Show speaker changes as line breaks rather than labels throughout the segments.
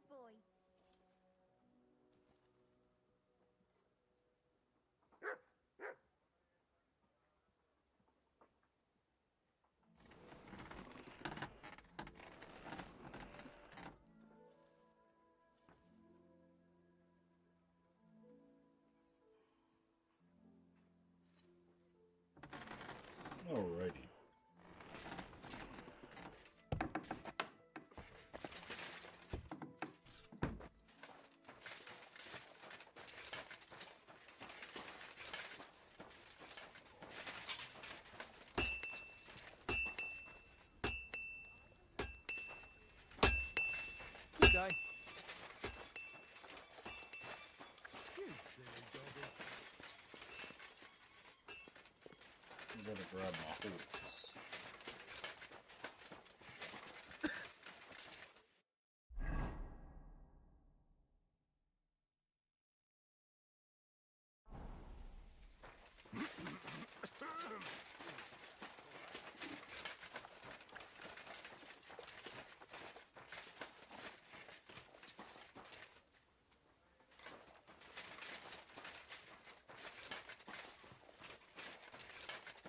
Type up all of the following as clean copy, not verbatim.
boy.
Alrighty.
Good day.
I'm gonna grab my horse.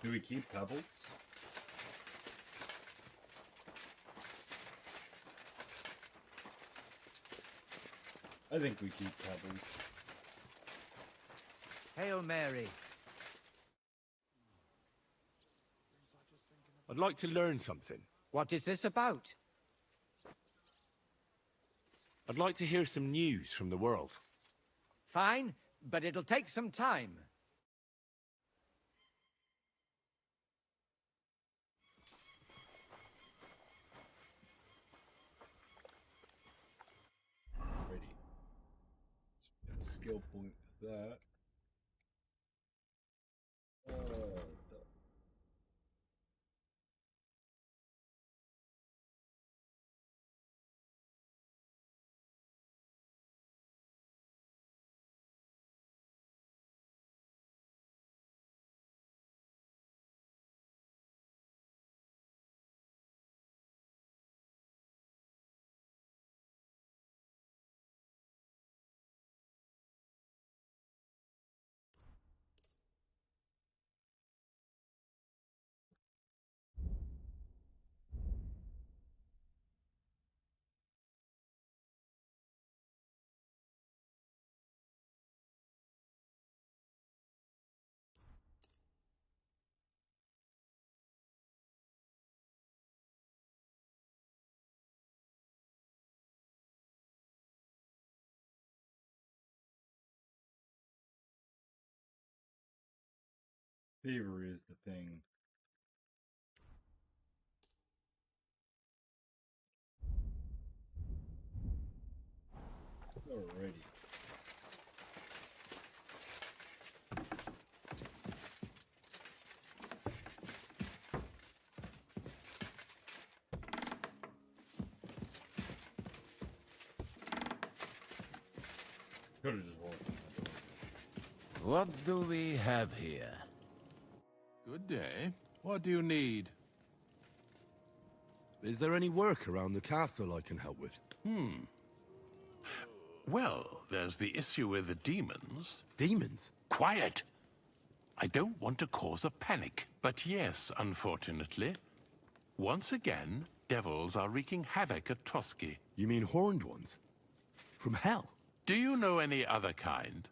Do we keep pebbles? I think we keep pebbles.
Hail Mary.
I'd like to learn something.
What is this about?
I'd like to hear some news from the world.
Fine, but it'll take some time.
Ready. Let's get a skill point with that. Favor is the thing. Alrighty. Could have just walked in the door.
What do we have here?
Good day. What do you need?
Is there any work around the castle I can help with?
Well, there's the issue with the demons.
Demons?
Quiet! I don't want to cause a panic, but yes, unfortunately. Once again, devils are wreaking havoc at Trotsky.
You mean horned ones? From hell?
Do you know any other kind?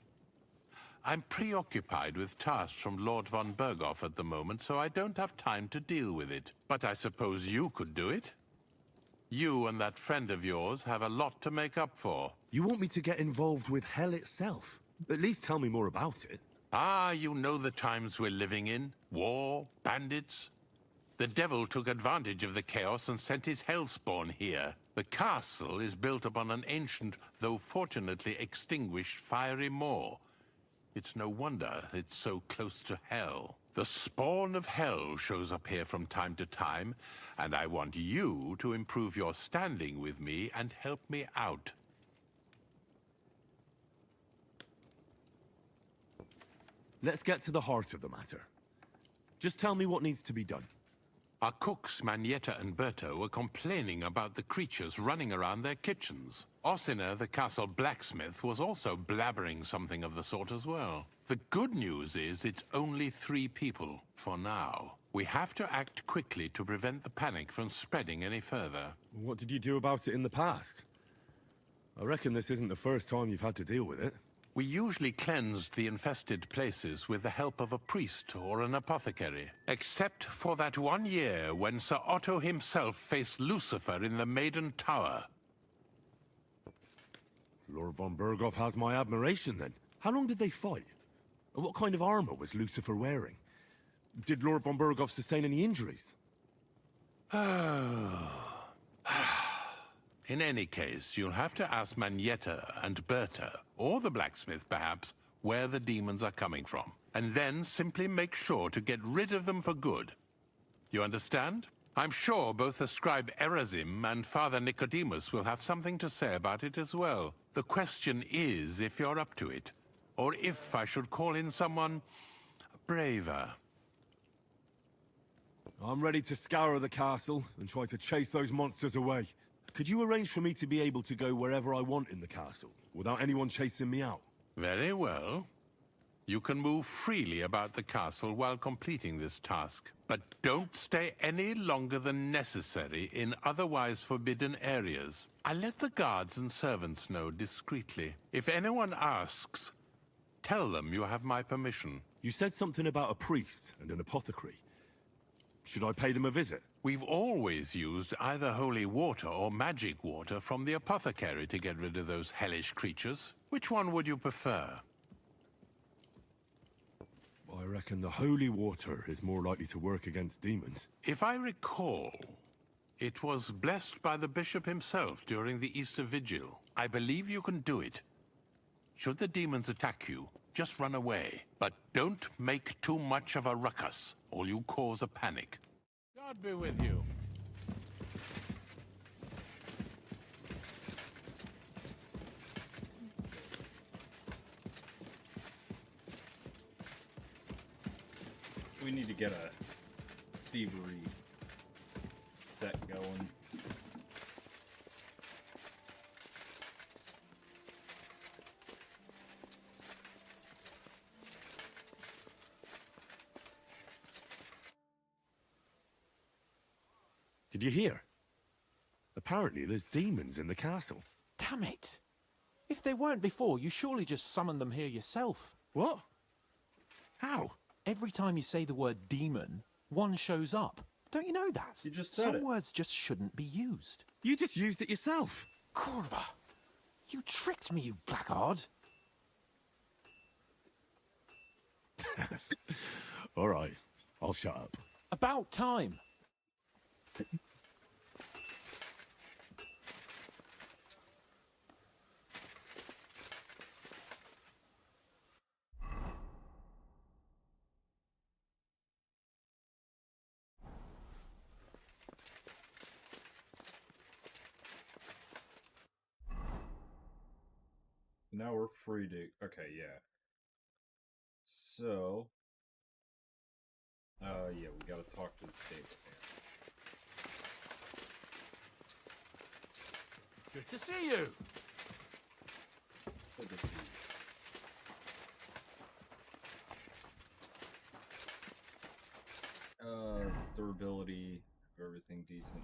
I'm preoccupied with tasks from Lord von Berghoff at the moment, so I don't have time to deal with it. But I suppose you could do it? You and that friend of yours have a lot to make up for.
You want me to get involved with hell itself? At least tell me more about it.
Ah, you know the times we're living in. War, bandits. The devil took advantage of the chaos and sent his hellspawn here. The castle is built upon an ancient, though fortunately extinguished, fiery moor. It's no wonder it's so close to hell. The spawn of hell shows up here from time to time, and I want you to improve your standing with me and help me out.
Let's get to the heart of the matter. Just tell me what needs to be done.
Our cooks, Manietta and Berto, were complaining about the creatures running around their kitchens. Ossina, the castle blacksmith, was also blabbering something of the sort as well. The good news is it's only 3 people, for now. We have to act quickly to prevent the panic from spreading any further.
What did you do about it in the past? I reckon this isn't the first time you've had to deal with it.
We usually cleansed the infested places with the help of a priest or an apothecary. Except for that one year when Sir Otto himself faced Lucifer in the Maiden Tower.
Lord von Berghoff has my admiration, then. How long did they fight? And what kind of armor was Lucifer wearing? Did Lord von Berghoff sustain any injuries?
In any case, you'll have to ask Manietta and Berta, or the blacksmith perhaps, where the demons are coming from. And then simply make sure to get rid of them for good. You understand? I'm sure both the scribe Erazim and Father Nicodemus will have something to say about it as well. The question is if you're up to it, or if I should call in someone braver.
I'm ready to scour the castle and try to chase those monsters away. Could you arrange for me to be able to go wherever I want in the castle, without anyone chasing me out?
Very well. You can move freely about the castle while completing this task, but don't stay any longer than necessary in otherwise forbidden areas. I'll let the guards and servants know discreetly. If anyone asks, tell them you have my permission.
You said something about a priest and an apothecary. Should I pay them a visit?
We've always used either holy water or magic water from the apothecary to get rid of those hellish creatures. Which one would you prefer?
I reckon the holy water is more likely to work against demons.
If I recall, it was blessed by the bishop himself during the Easter Vigil. I believe you can do it. Should the demons attack you, just run away. But don't make too much of a ruckus, or you cause a panic. God be with you.
We need to get a thievery set going.
Did you hear? Apparently there's demons in the castle.
Damn it. If they weren't before, you surely just summoned them here yourself.
What? How?
Every time you say the word demon, one shows up. Don't you know that?
You just said
Some
it.
words just shouldn't be used.
You just used it yourself.
Kurva! You tricked me, you blackguard.
All right, I'll shut up.
About time.
Now we're free to... Okay, yeah. So... yeah, we gotta talk to the stable man.
Good to see you.
Good to see you. Durability, everything decent.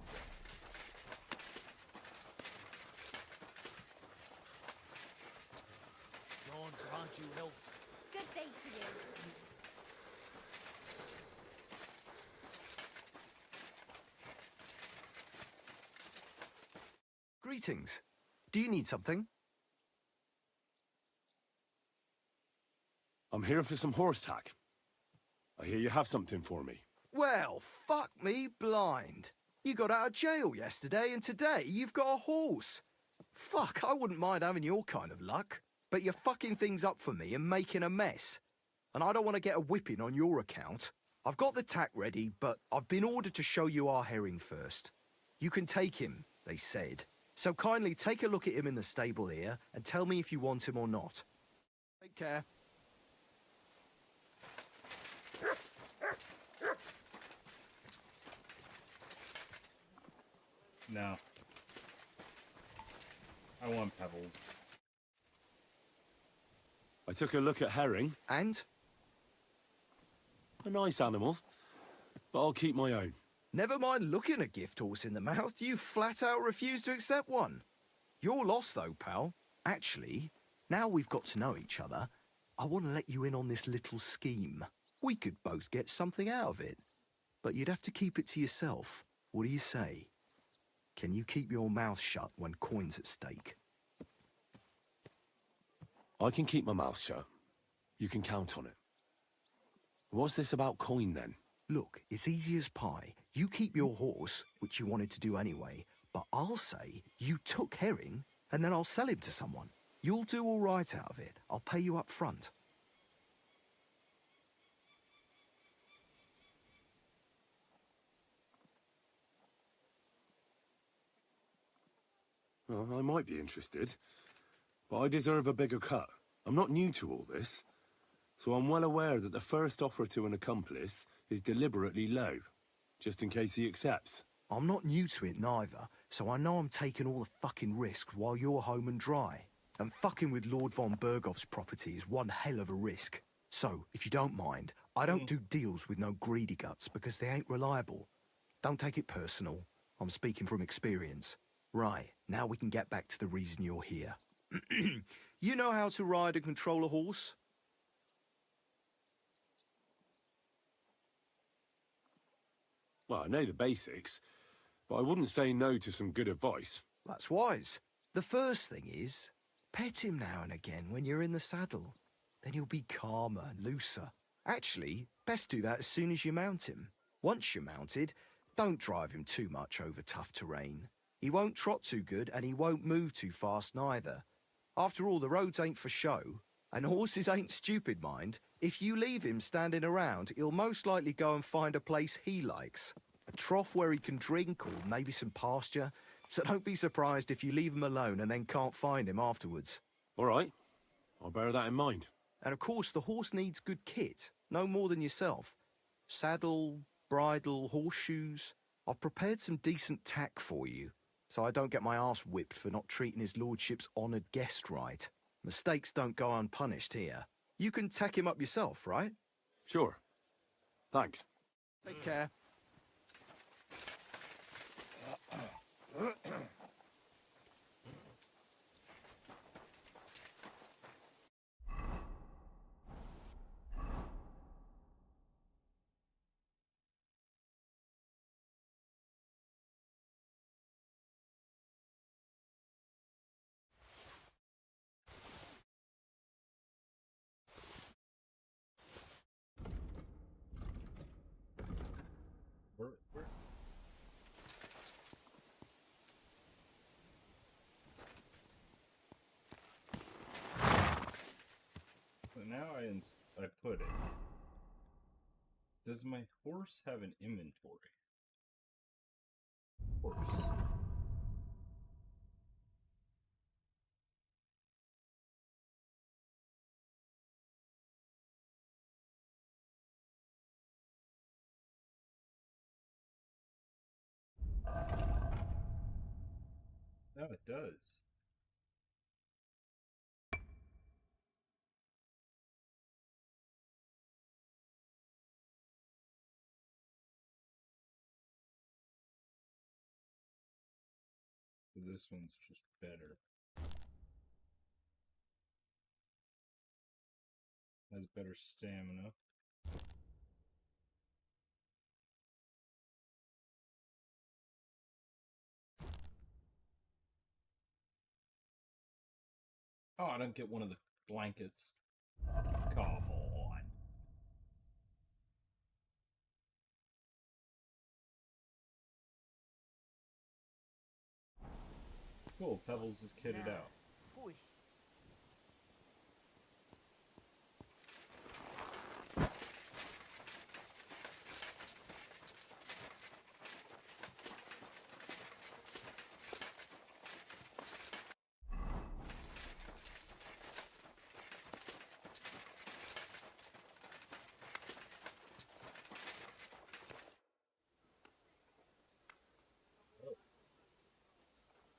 Lord grant you health.
Good day to you.
Greetings. Do you need something?
I'm here for some horse tack. I hear you have something for me.
Well, fuck me blind. You got out of jail yesterday and today you've got a horse. Fuck, I wouldn't mind having your kind of luck. But you're fucking things up for me and making a mess. And I don't want to get a whipping on your account. I've got the tack ready, but I've been ordered to show you our herring first. You can take him, they said. So kindly take a look at him in the stable here and tell me if you want him or not. Take care.
Now, I want pebbles.
I took a look at Herring.
And?
A nice animal, but I'll keep my own.
Never mind looking a gift horse in the mouth, you flat out refuse to accept one. You're lost though, pal. Actually, now we've got to know each other, I want to let you in on this little scheme. We could both get something out of it. But you'd have to keep it to yourself. What do you say? Can you keep your mouth shut when coin's at stake?
I can keep my mouth shut. You can count on it. What's this about coin, then?
Look, it's easy as pie. You keep your horse, which you wanted to do anyway, but I'll say you took Herring, and then I'll sell him to someone. You'll do all right out of it. I'll pay you up front.
Well, I might be interested, but I deserve a bigger cut. I'm not new to all this, so I'm well aware that the first offer to an accomplice is deliberately low, just in case he accepts.
I'm not new to it neither, so I know I'm taking all the fucking risks while you're home and dry. And fucking with Lord von Bergov's property is one hell of a risk. So, if you don't mind, I don't do deals with no greedy guts because they ain't reliable. Don't take it personal. I'm speaking from experience. Right, now we can get back to the reason you're here. You know how to ride and control a horse?
Well, I know the basics, but I wouldn't say no to some good advice.
That's wise. The first thing is, pet him now and again when you're in the saddle. Then he'll be calmer, looser. Actually, best do that as soon as you mount him. Once you're mounted, don't drive him too much over tough terrain. He won't trot too good and he won't move too fast neither. After all, the roads ain't for show, and horses ain't stupid, mind. If you leave him standing around, he'll most likely go and find a place he likes. A trough where he can drink or maybe some pasture. So don't be surprised if you leave him alone and then can't find him afterwards.
All right, I'll bear that in mind.
And of course, the horse needs good kit, no more than yourself. Saddle, bridle, horseshoes. I've prepared some decent tack for you, so I don't get my arse whipped for not treating his lordship's honoured guest right. Mistakes don't go unpunished here. You can tack him up yourself, right?
Sure. Thanks.
Take care.
Where? So now I put it. Does my horse have an inventory? Horse. No, it does. This one's just better. Has better stamina. Oh, I don't get one of the blankets. Come on. Cool, Pebbles is kitted out.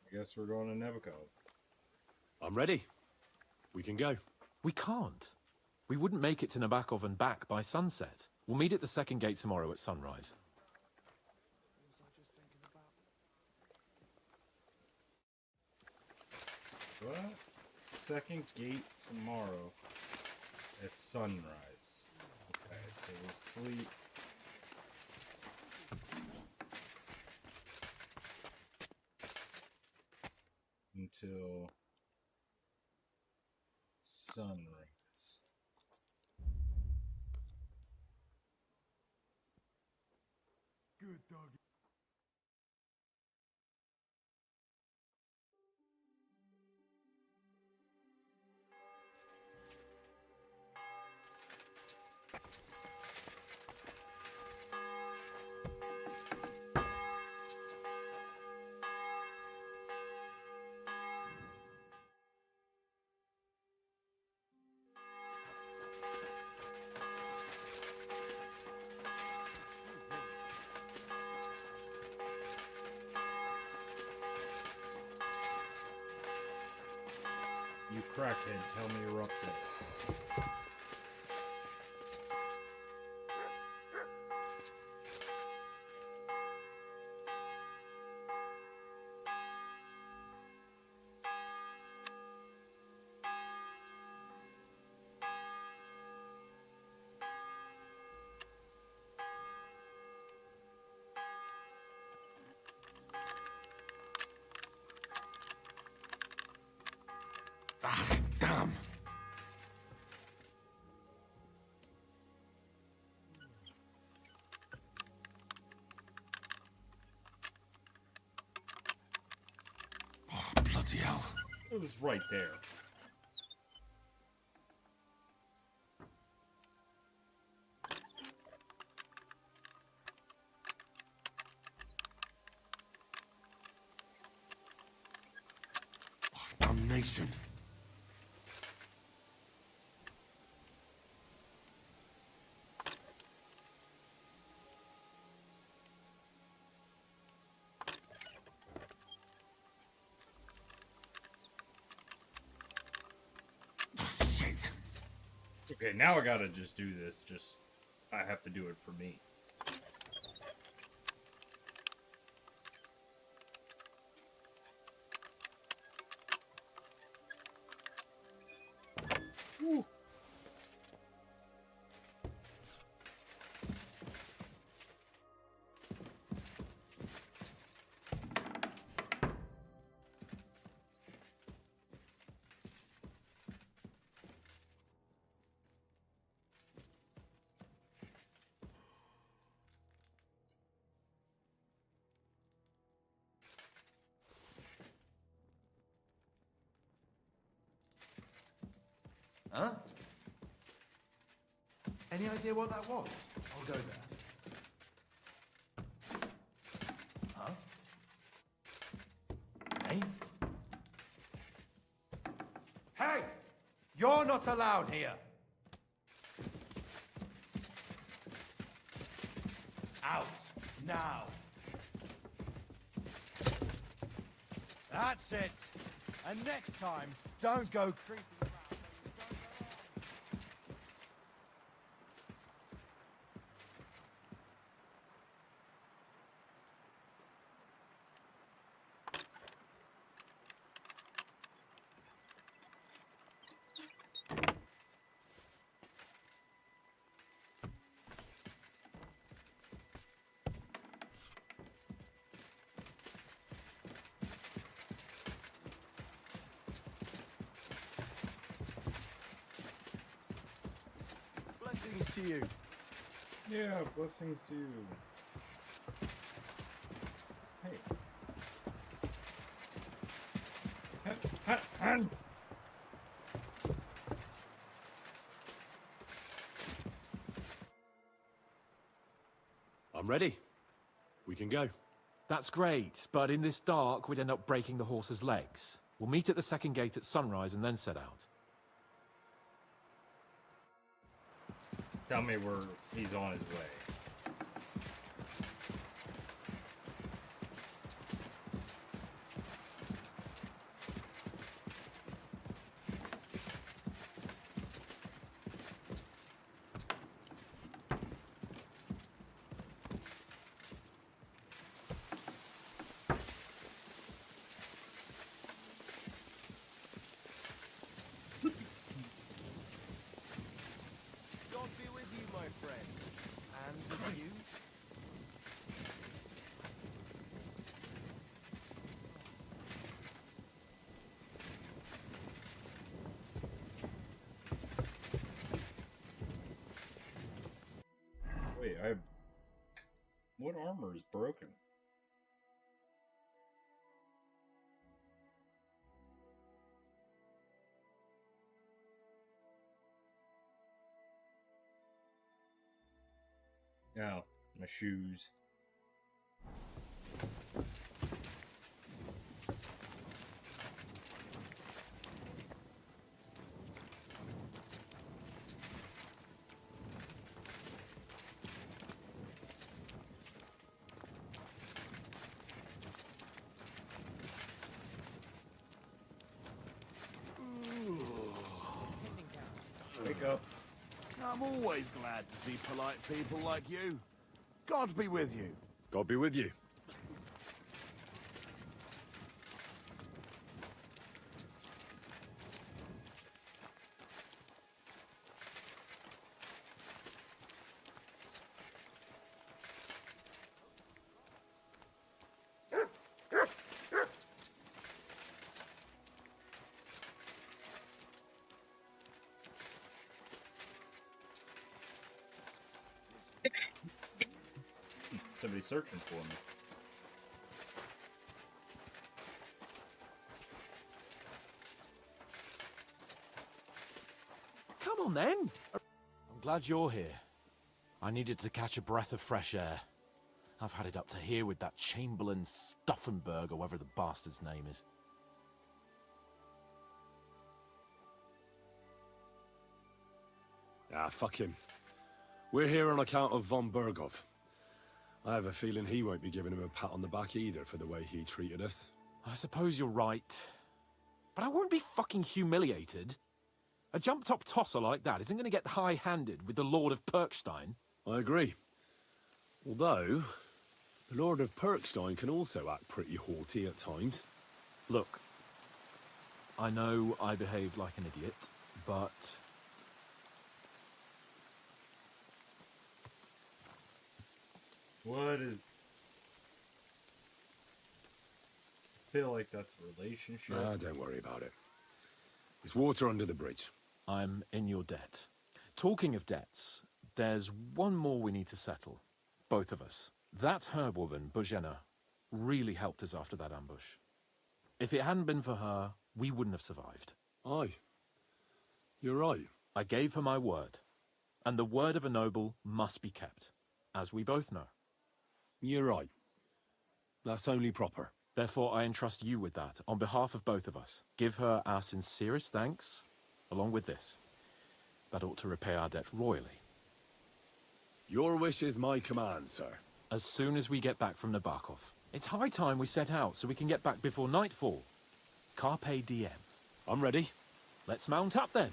I guess we're going to Nebuchadnezzar.
I'm ready. We can go.
We can't. We wouldn't make it to Nabokov and back by sunset. We'll meet at the second gate tomorrow at sunrise.
What? Second gate tomorrow at sunrise. Okay, so we'll sleep. Until sunrise.
Good doggy.
You crackhead, tell me you're up there.
Ah, damn. Oh, bloody hell.
It was right there.
Damnation. Shit.
Okay, now I gotta just do this. I have to do it for me. Woo.
Huh? Any idea what that was? I'll go there. Huh? Hey? Hey! You're not allowed here! Out! Now! That's it! And next time, don't go creeping around.
Blessings to you.
Yeah, blessings to you. Hey. Hunt!
I'm ready. We can go.
That's great, but in this dark, we'd end up breaking the horse's legs. We'll meet at the second gate at sunrise and then set out.
Tell me where he's on his way. Wait, what armor is broken? Now, my shoes. Wake up.
I'm always glad to see polite people like you. God be with you.
God be with you.
Somebody's searching for me.
Come on then. I'm glad you're here. I needed to catch a breath of fresh air. I've had it up to here with that Chamberlain Stuffenberg or whatever the bastard's name is.
Ah, fuck him. We're here on account of von Bergov. I have a feeling he won't be giving him a pat on the back either for the way he treated us.
I suppose you're right. But I won't be fucking humiliated. A jump-top tosser like that isn't going to get high-handed with the Lord of Perkstein.
I agree. Although, the Lord of Perkstein can also act pretty haughty at times.
Look, I know I behaved like an idiot, but...
What is... I feel like that's a relationship.
Ah, don't worry about it. It's water under the bridge.
I'm in your debt. Talking of debts, there's one more we need to settle. Both of us. That herb-woman, Bozhena, really helped us after that ambush. If it hadn't been for her, we wouldn't have survived.
Aye. You're right.
I gave her my word. And the word of a noble must be kept, as we both know.
You're right. That's only proper.
Therefore, I entrust you with that, on behalf of both of us. Give her our sincerest thanks, along with this. That ought to repay our debt royally.
Your wish is my command, sir.
As soon as we get back from Nabokov. It's high time we set out so we can get back before nightfall. Carpe diem.
I'm ready.
Let's mount up then.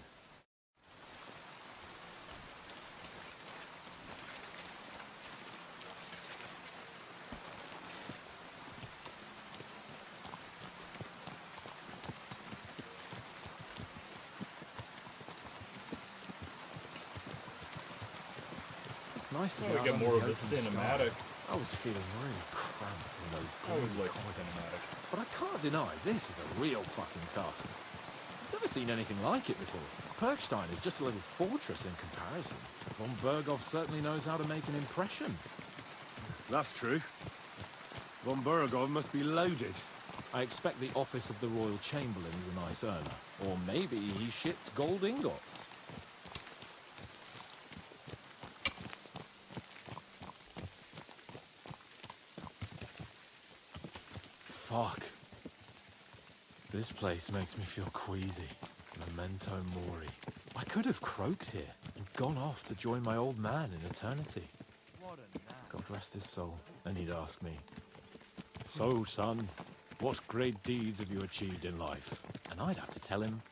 Nice to
Oh, we get more of a cinematic.
I was feeling really cramped in those
I always
gloomy
like the
corridors.
cinematic.
But I can't deny, this is a real fucking castle. I've never seen anything like it before. Perkstein is just a little fortress in comparison. Von Bergov certainly knows how to make an impression.
That's true. Von Bergov must be loaded.
I expect the office of the Royal Chamberlain's a nice earner. Or maybe he shits gold ingots. Fuck. This place makes me feel queasy. Memento mori. I could have croaked here and gone off to join my old man in eternity.
What a knack.
God rest his soul. Then he'd ask me, "So, son, what great deeds have you achieved in life?" And I'd have to tell him,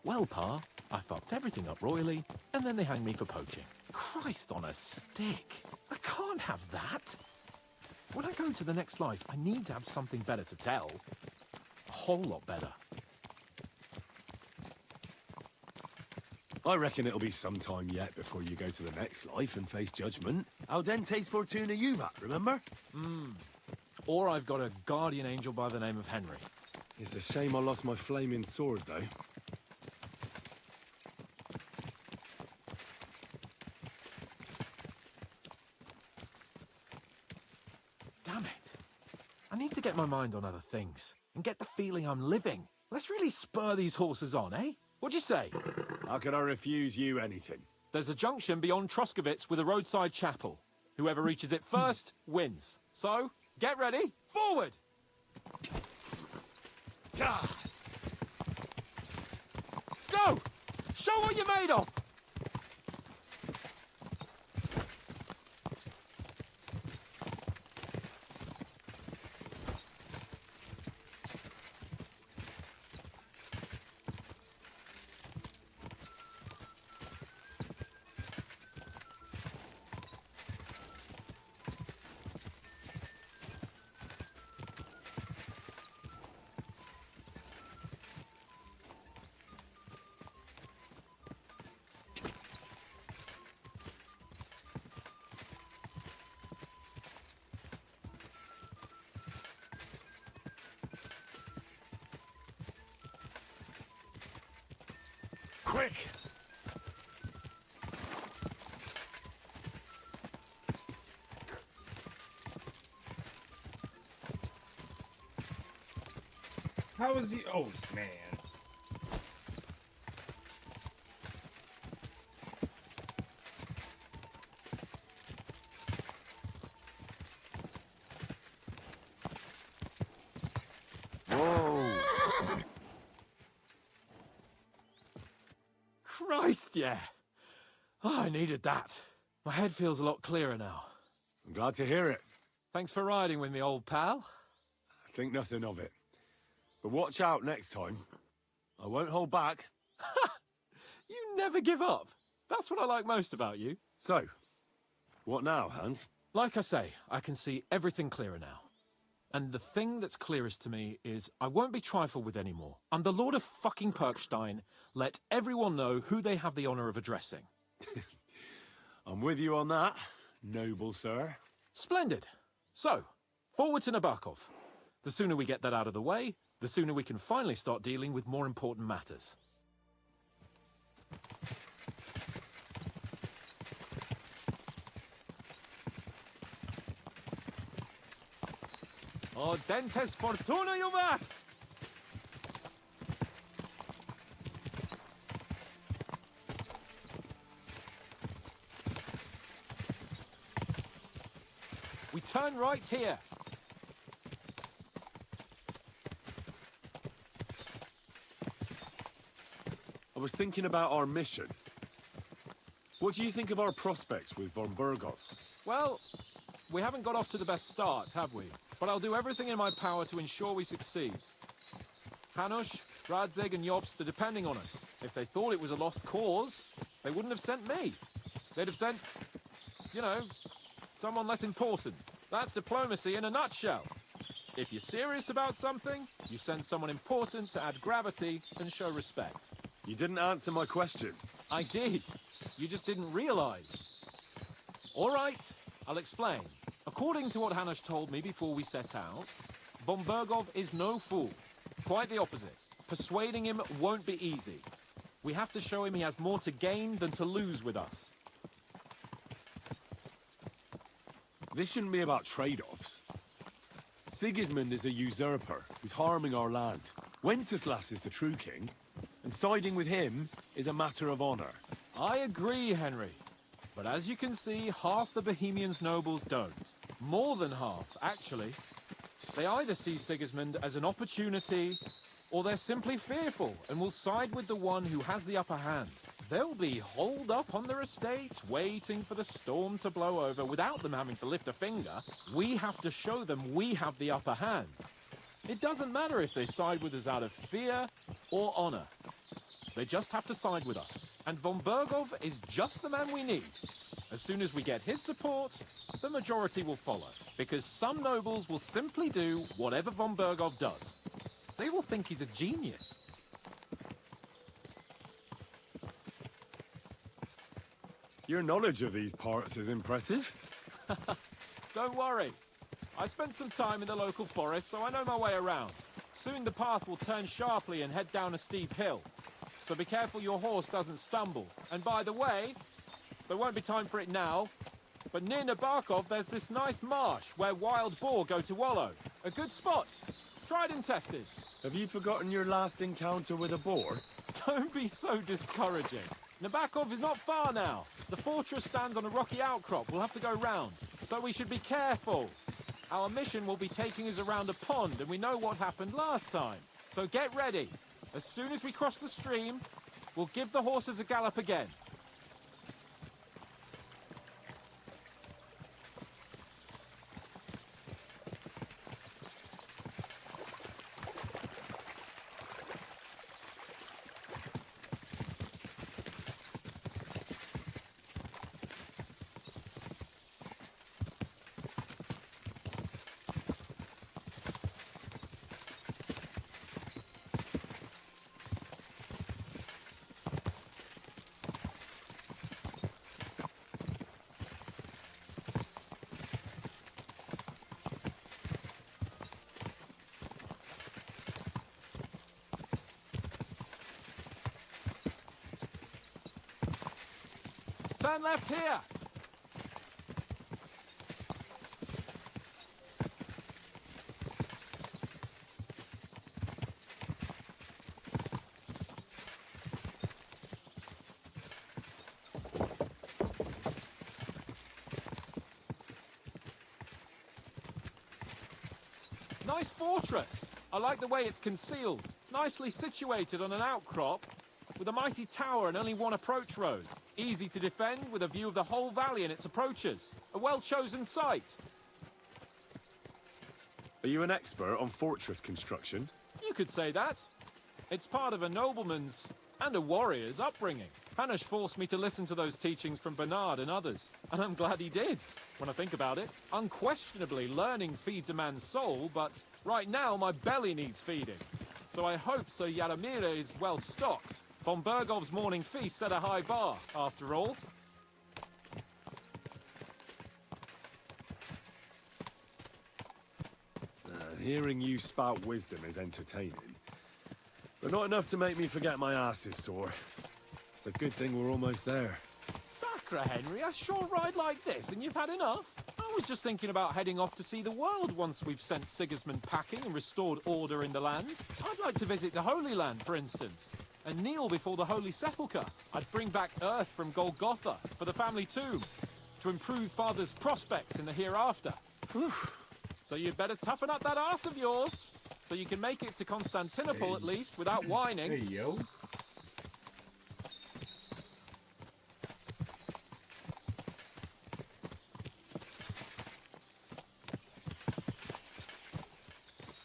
"Well, Pa, I fucked everything up royally, and then they hanged me for poaching." Christ on a stick. I can't have that. When I go into the next life, I need to have something better to tell. A whole lot better.
I reckon it'll be some time yet before you go to the next life and face judgment. Audentes fortuna juvat, remember?
Or I've got a guardian angel by the name of Henry.
It's a shame I lost my flaming sword, though.
Damn it. I need to get my mind on other things and get the feeling I'm living. Let's really spur these horses on, eh? What'd you say?
How could I refuse you anything?
There's a junction beyond Troskovitz with a roadside chapel. Whoever reaches it first wins. So, get ready. Forward! God. Go! Show what you're made of!
Quick!
How is he? Oh, man.
Christ, yeah. Oh, I needed that. My head feels a lot clearer now.
I'm glad to hear it.
Thanks for riding with me, old pal.
Think nothing of it. But watch out next time. I won't hold back.
You never give up. That's what I like most about you.
So, what now, Hans?
Like I say, I can see everything clearer now. And the thing that's clearest to me is I won't be trifled with anymore. I'm the Lord of fucking Perkstein. Let everyone know who they have the honor of addressing.
I'm with you on that, noble sir.
Splendid. So, forward to Nabokov. The sooner we get that out of the way, the sooner we can finally start dealing with more important matters. Oh, dentes fortuna, Juve! We turn right here.
I was thinking about our mission. What do you think of our prospects with von Burgov?
Well, we haven't got off to the best start, have we? But I'll do everything in my power to ensure we succeed. Hanush, Radzig and Jobst are depending on us. If they thought it was a lost cause, they wouldn't have sent me. They'd have sent, you know, someone less important. That's diplomacy in a nutshell. If you're serious about something, you send someone important to add gravity and show respect.
You didn't answer my question.
I did. You just didn't realize. All right, I'll explain. According to what Hanush told me before we set out, von Burgov is no fool. Quite the opposite. Persuading him won't be easy. We have to show him he has more to gain than to lose with us.
This shouldn't be about trade-offs. Sigismund is a usurper who's harming our land. Wenceslas is the true king, and siding with him is a matter of honor.
I agree, Henry. But as you can see, half the Bohemians' nobles don't. More than half, actually. They either see Sigismund as an opportunity, or they're simply fearful and will side with the one who has the upper hand. They'll be holed up on their estates, waiting for the storm to blow over without them having to lift a finger. We have to show them we have the upper hand. It doesn't matter if they side with us out of fear or honor. They just have to side with us. And von Burgov is just the man we need. As soon as we get his support, the majority will follow. Because some nobles will simply do whatever von Burgov does. They will think he's a genius.
Your knowledge of these parts is impressive.
Don't worry. I spent some time in the local forest, so I know my way around. Soon the path will turn sharply and head down a steep hill. So be careful your horse doesn't stumble. And by the way, there won't be time for it now, But near Nabokov, there's this nice marsh where wild boar go to wallow. A good spot. Tried and tested.
Have you forgotten your last encounter with a boar?
Don't be so discouraging. Nabokov is not far now. The fortress stands on a rocky outcrop. We'll have to go round. So we should be careful. Our mission will be taking us around a pond, and we know what happened last time. So get ready. As soon as we cross the stream, we'll give the horses a gallop again. Turn left here. Nice fortress. I like the way it's concealed. Nicely situated on an outcrop with a mighty tower and only one approach road. Easy to defend with a view of the whole valley and its approaches. A well-chosen site.
Are you an expert on fortress construction?
You could say that. It's part of a nobleman's and a warrior's upbringing. Hanush forced me to listen to those teachings from Bernard and others, and I'm glad he did. When I think about it, unquestionably learning feeds a man's soul, but right now my belly needs feeding. So I hope Sir Yaromir is well stocked. Von Bergov's morning feast set a high bar, after all.
Hearing you spout wisdom is entertaining, but not enough to make me forget my ass is sore. It's a good thing we're almost there.
Sacre, Henry, I sure ride like this, and you've had enough. I was just thinking about heading off to see the world once we've sent Sigismund packing and restored order in the land. I'd like to visit the Holy Land, for instance, and kneel before the Holy Sepulchre. I'd bring back earth from Golgotha for the family tomb, to improve Father's prospects in the hereafter. Whew. So you'd better toughen up that arse of yours, so you can make it to Constantinople at least without whining.
Hey, yo.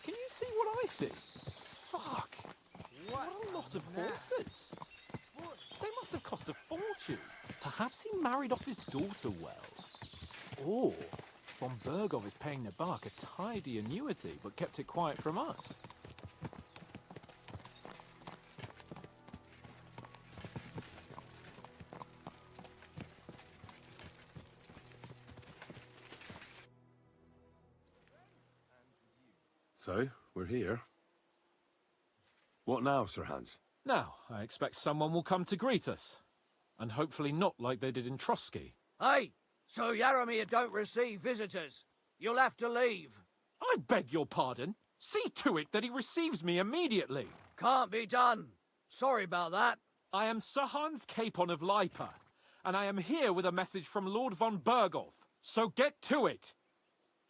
Can you see what I see? Fuck. What a lot of horses. They must have cost a fortune. Perhaps he married off his daughter well. Or Von Bergov is paying Nabok a tidy annuity, but kept it quiet from us.
So, we're here. What now, Sir Hans?
Now, I expect someone will come to greet us. And hopefully not like they did in Trotsky.
Hey, so Yaromir don't receive visitors. You'll have to leave.
I beg your pardon. See to it that he receives me immediately.
Can't be done. Sorry about that.
I am Sir Hans Capon of Lipa, and I am here with a message from Lord von Bergov. So get to it.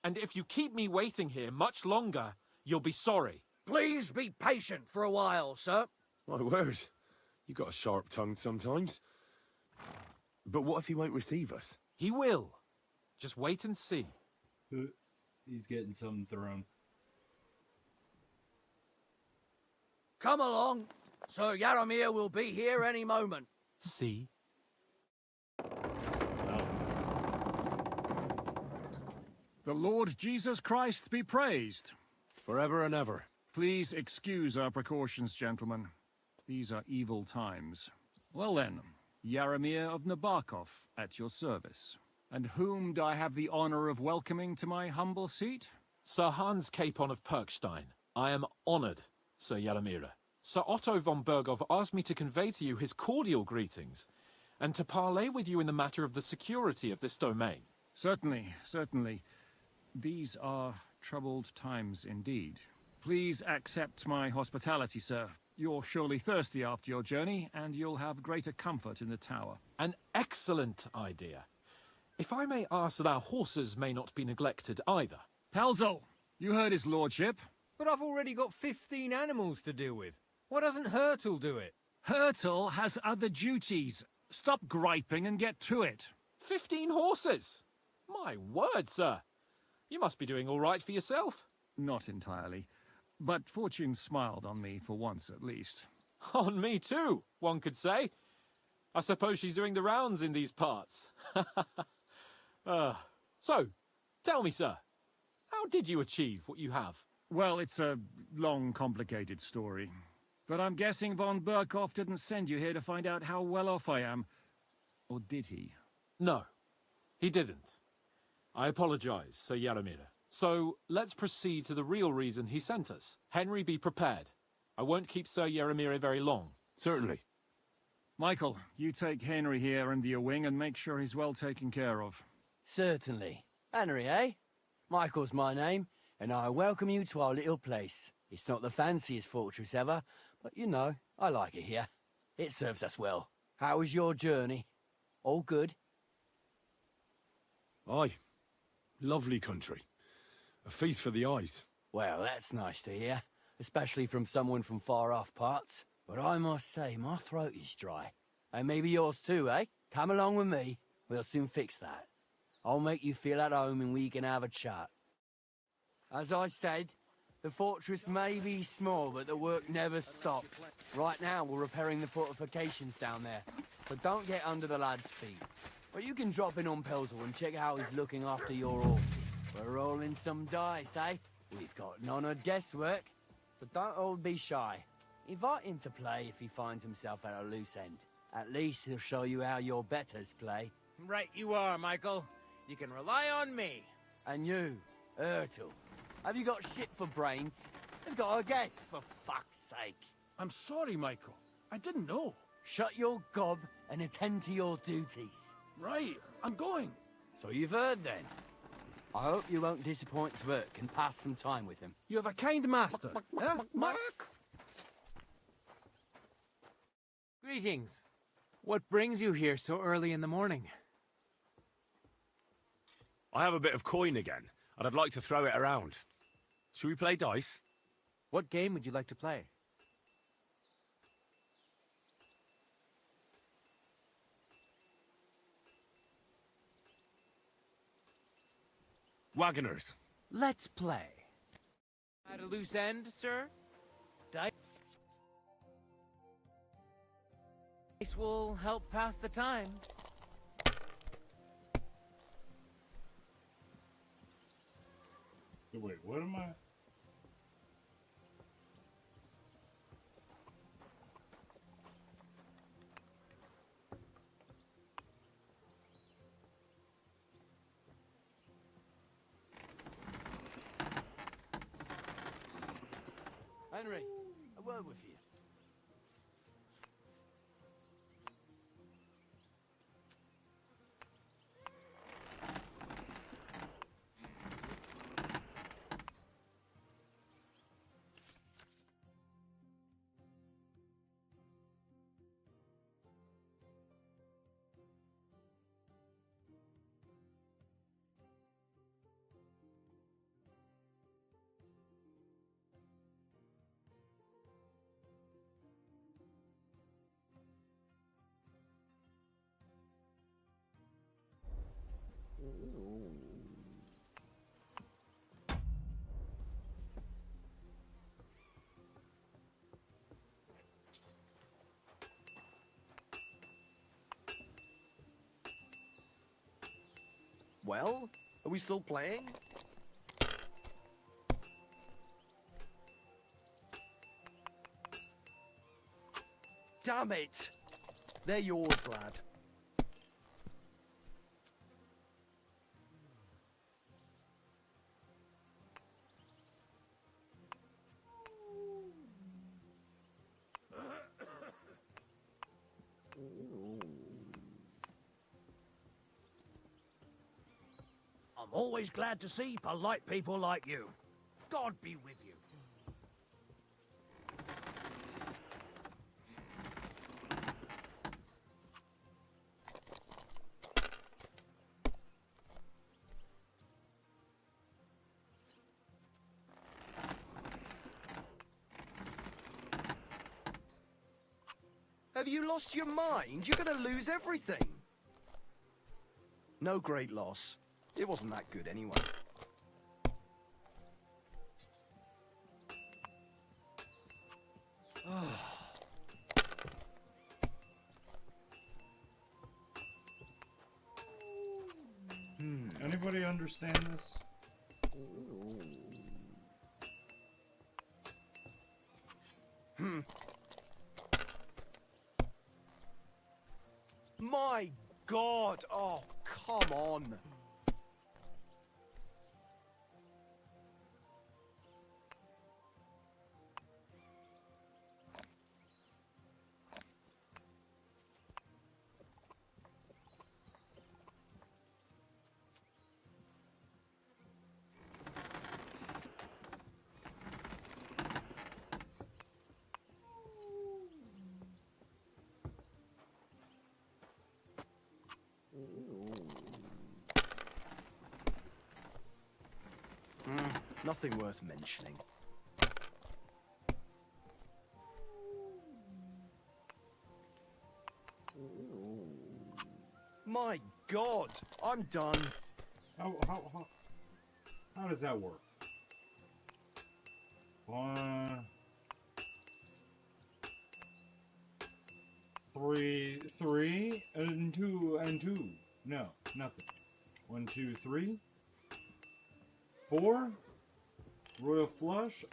And if you keep me waiting here much longer, you'll be sorry.
Please be patient for a while, sir.
My word. You got a sharp tongue sometimes. But what if he won't receive us?
He will. Just wait and see.
He's getting something thrown.
Come along. Sir Yaromir will be here any moment.
See?
The Lord Jesus Christ be praised.
Forever and ever.
Please excuse our precautions, gentlemen. These are evil times. Well then, Yaromir of Nabokov, at your service. And whom do I have the honor of welcoming to my humble seat?
Sir Hans Capon of Perkstein. I am honored, Sir Yaromir. Sir Otto von Bergov asked me to convey to you his cordial greetings, and to parley with you in the matter of the security of this domain.
Certainly, certainly. These are troubled times indeed. Please accept my hospitality, sir. You're surely thirsty after your journey, and you'll have greater comfort in the tower.
An excellent idea. If I may ask that our horses may not be neglected either.
Pelzel, you heard his lordship.
But I've already got 15 animals to deal with. Why doesn't Hurtle do it?
Hurtle has other duties. Stop griping and get to it.
15 horses! My word, sir. You must be doing all right for yourself.
Not entirely. But fortune smiled on me for once at least.
On me too, one could say. I suppose she's doing the rounds in these parts. So, tell me, sir, how did you achieve what you have?
Well, it's a long, complicated story. But I'm guessing von Burkhoff didn't send you here to find out how well off I am. Or did he?
No, he didn't. I apologize, Sir Yaramir. So, let's proceed to the real reason he sent us. Henry, be prepared. I won't keep Sir Yaramir very long.
Certainly.
Michael, you take Henry here under your wing and make sure he's well taken care of.
Certainly. Henry, eh? Michael's my name, and I welcome you to our little place. It's not the fanciest fortress ever, but you know, I like it here. It serves us well. How was your journey? All good?
Aye. Lovely country. A feast for the eyes.
Well, that's nice to hear, especially from someone from far-off parts. But I must say, my throat is dry. And maybe yours too, eh? Come along with me. We'll soon fix that. I'll make you feel at home and we can have a chat. As I said, the fortress may be small, but the work never stops. Right now, we're repairing the fortifications down there, so don't get under the lad's feet. But you can drop in on Pelzel and check how he's looking after your horses. We're rolling some dice, eh? We've got none of guesswork, so don't all be shy. Invite him to play if he finds himself at a loose end. At least he'll show you how your betters play.
Right you are, Michael. You can rely on me.
And you, Ertul, have you got shit for brains? You've got a guess, for fuck's sake.
I'm sorry, Michael. I didn't know.
Shut your gob and attend to your duties.
Right, I'm going.
So you've heard then. I hope you won't disappoint Zwerk and pass some time with him.
You have a kind master. Huh, Mark?
Greetings. What brings you here so early in the morning?
I have a bit of coin again, and I'd like to throw it around. Should we play dice?
What game would you like to play?
Wagoners.
Let's play. At a loose end, sir? Dice will help pass the time.
Wait, what am I?
Henry, a word with you.
Well, are we still playing? Damn it! They're yours, lad.
I'm always glad to see polite people like you. God be with you.
Have you lost your mind? You're gonna lose everything. No great loss. It wasn't that good anyway.
Anybody understand this?
My God! Oh, come on! Nothing worth mentioning. My God! I'm done.
How does that work? 1, 3, and 2. No, nothing. 1, 2, 3, 4. Royal flush.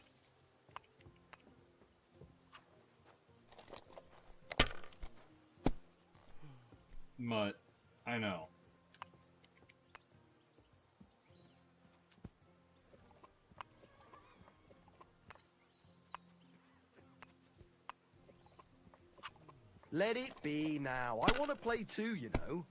Mutt, I know.
Let it be now. I want to play too, you know.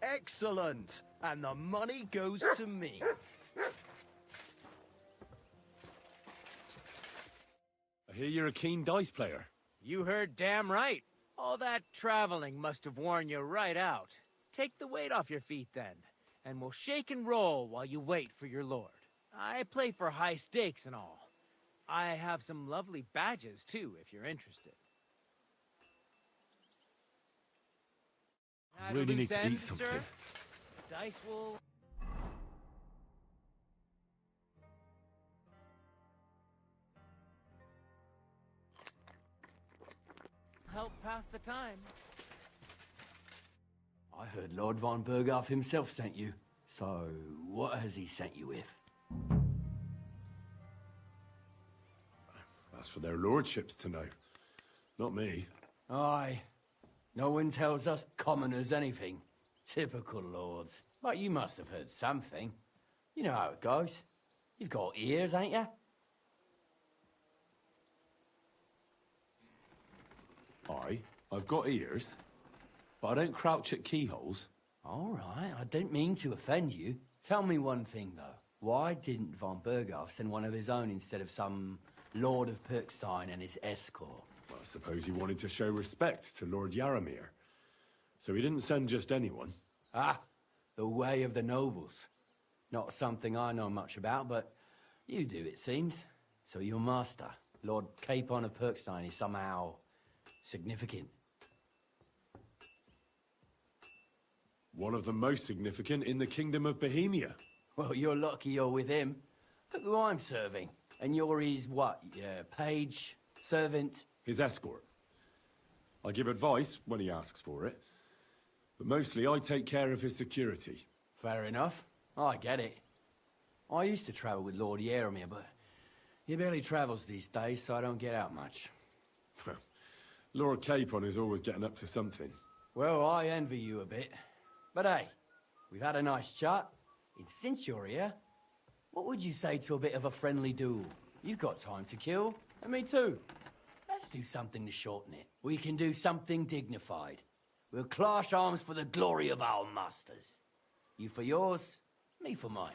Excellent! And the money goes to me.
I hear you're a keen dice player.
You heard damn right. All that traveling must have worn you right out. Take the weight off your feet then, and we'll shake and roll while you wait for your lord. I play for high stakes and all. I have some lovely badges too, if you're interested.
I really need to eat something.
Sir? Dice will... help pass the time.
I heard Lord von Berghoff himself sent you. So, what has he sent you with?
That's for their lordships to know. Not me.
Aye. No one tells us commoners anything. Typical lords. But you must have heard something. You know how it goes. You've got ears, ain't you?
Aye, I've got ears. But I don't crouch at keyholes.
All right, I don't mean to offend you. Tell me one thing, though. Why didn't von Berghoff send one of his own instead of some Lord of Perkstein and his escort?
Well, I suppose he wanted to show respect to Lord Yaramir. So he didn't send just anyone.
Ah, the way of the nobles. Not something I know much about, but you do, it seems. So your master, Lord Capon of Perkstein, is somehow significant.
One of the most significant in the Kingdom of Bohemia.
Well, you're lucky you're with him. Look who I'm serving. And you're his, what, page, servant?
His escort. I give advice when he asks for it. But mostly I take care of his security.
Fair enough. I get it. I used to travel with Lord Yaramir, but he barely travels these days, so I don't get out much.
Lord Capon is always getting up to something.
Well, I envy you a bit. But hey, we've had a nice chat. And since you're here, what would you say to a bit of a friendly duel? You've got time to kill, and me too. Let's do something to shorten it. We can do something dignified. We'll clash arms for the glory of our masters. You for yours, me for mine.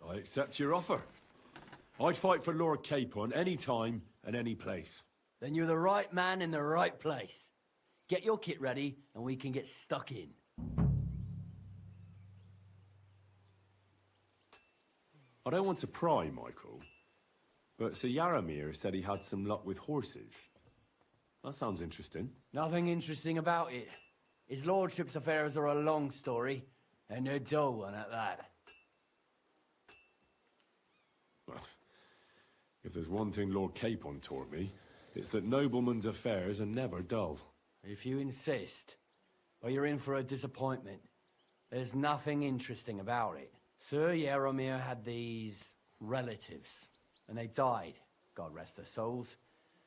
I accept your offer. I'd fight for Lord Capon any time and any place.
Then you're the right man in the right place. Get your kit ready, and we can get stuck in.
I don't want to pry, Michael, but Sir Yaramir said he had some luck with horses. That sounds interesting.
Nothing interesting about it. His lordship's affairs are a long story, and they're dull one at that.
Well, if there's one thing Lord Capon taught me, it's that noblemen's affairs are never dull.
If you insist, or you're in for a disappointment. There's nothing interesting about it. Sir Yaramir had these relatives, and they died, God rest their souls,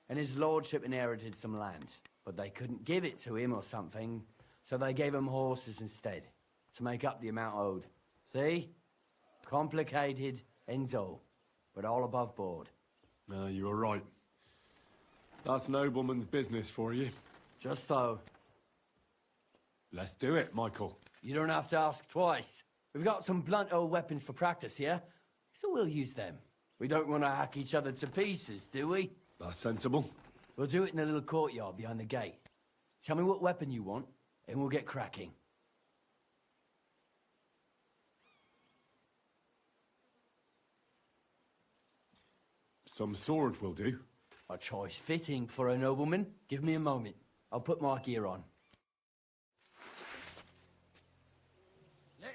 and his lordship inherited some land, but they couldn't give it to him or something, so they gave him horses instead, to make up the amount owed. See? Complicated and dull, but all above board.
No, you were right. That's nobleman's business for you.
Just so.
Let's do it, Michael.
You don't have to ask twice. We've got some blunt old weapons for practice here, so we'll use them. We don't want to hack each other to pieces, do we?
That's sensible.
We'll do it in the little courtyard behind the gate. Tell me what weapon you want, and we'll get cracking.
Some sword will do.
A choice fitting for a nobleman. Give me a moment. I'll put my gear on.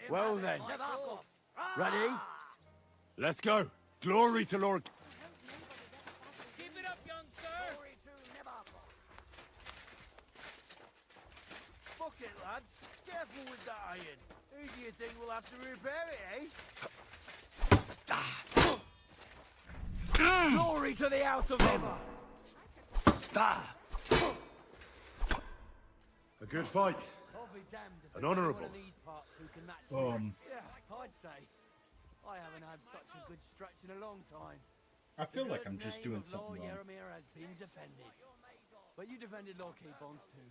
Well then. Ready?
Let's go. Glory to Lord...
Keep it up, young sir!
Fuck it, lads. Careful with that iron. Who do you think will have to repair it, eh?
Glory to the House of Ever!
A good fight.
I'll be damned if
An
there's
honourable.
anyone in these parts who can match me. Yeah, I'd say. I haven't had such a good stretch in a long time.
I feel
The
like I'm
good
just
name
doing
of
something
Lord
wrong.
Yaramir has been defended. But you defended Lord Capons too.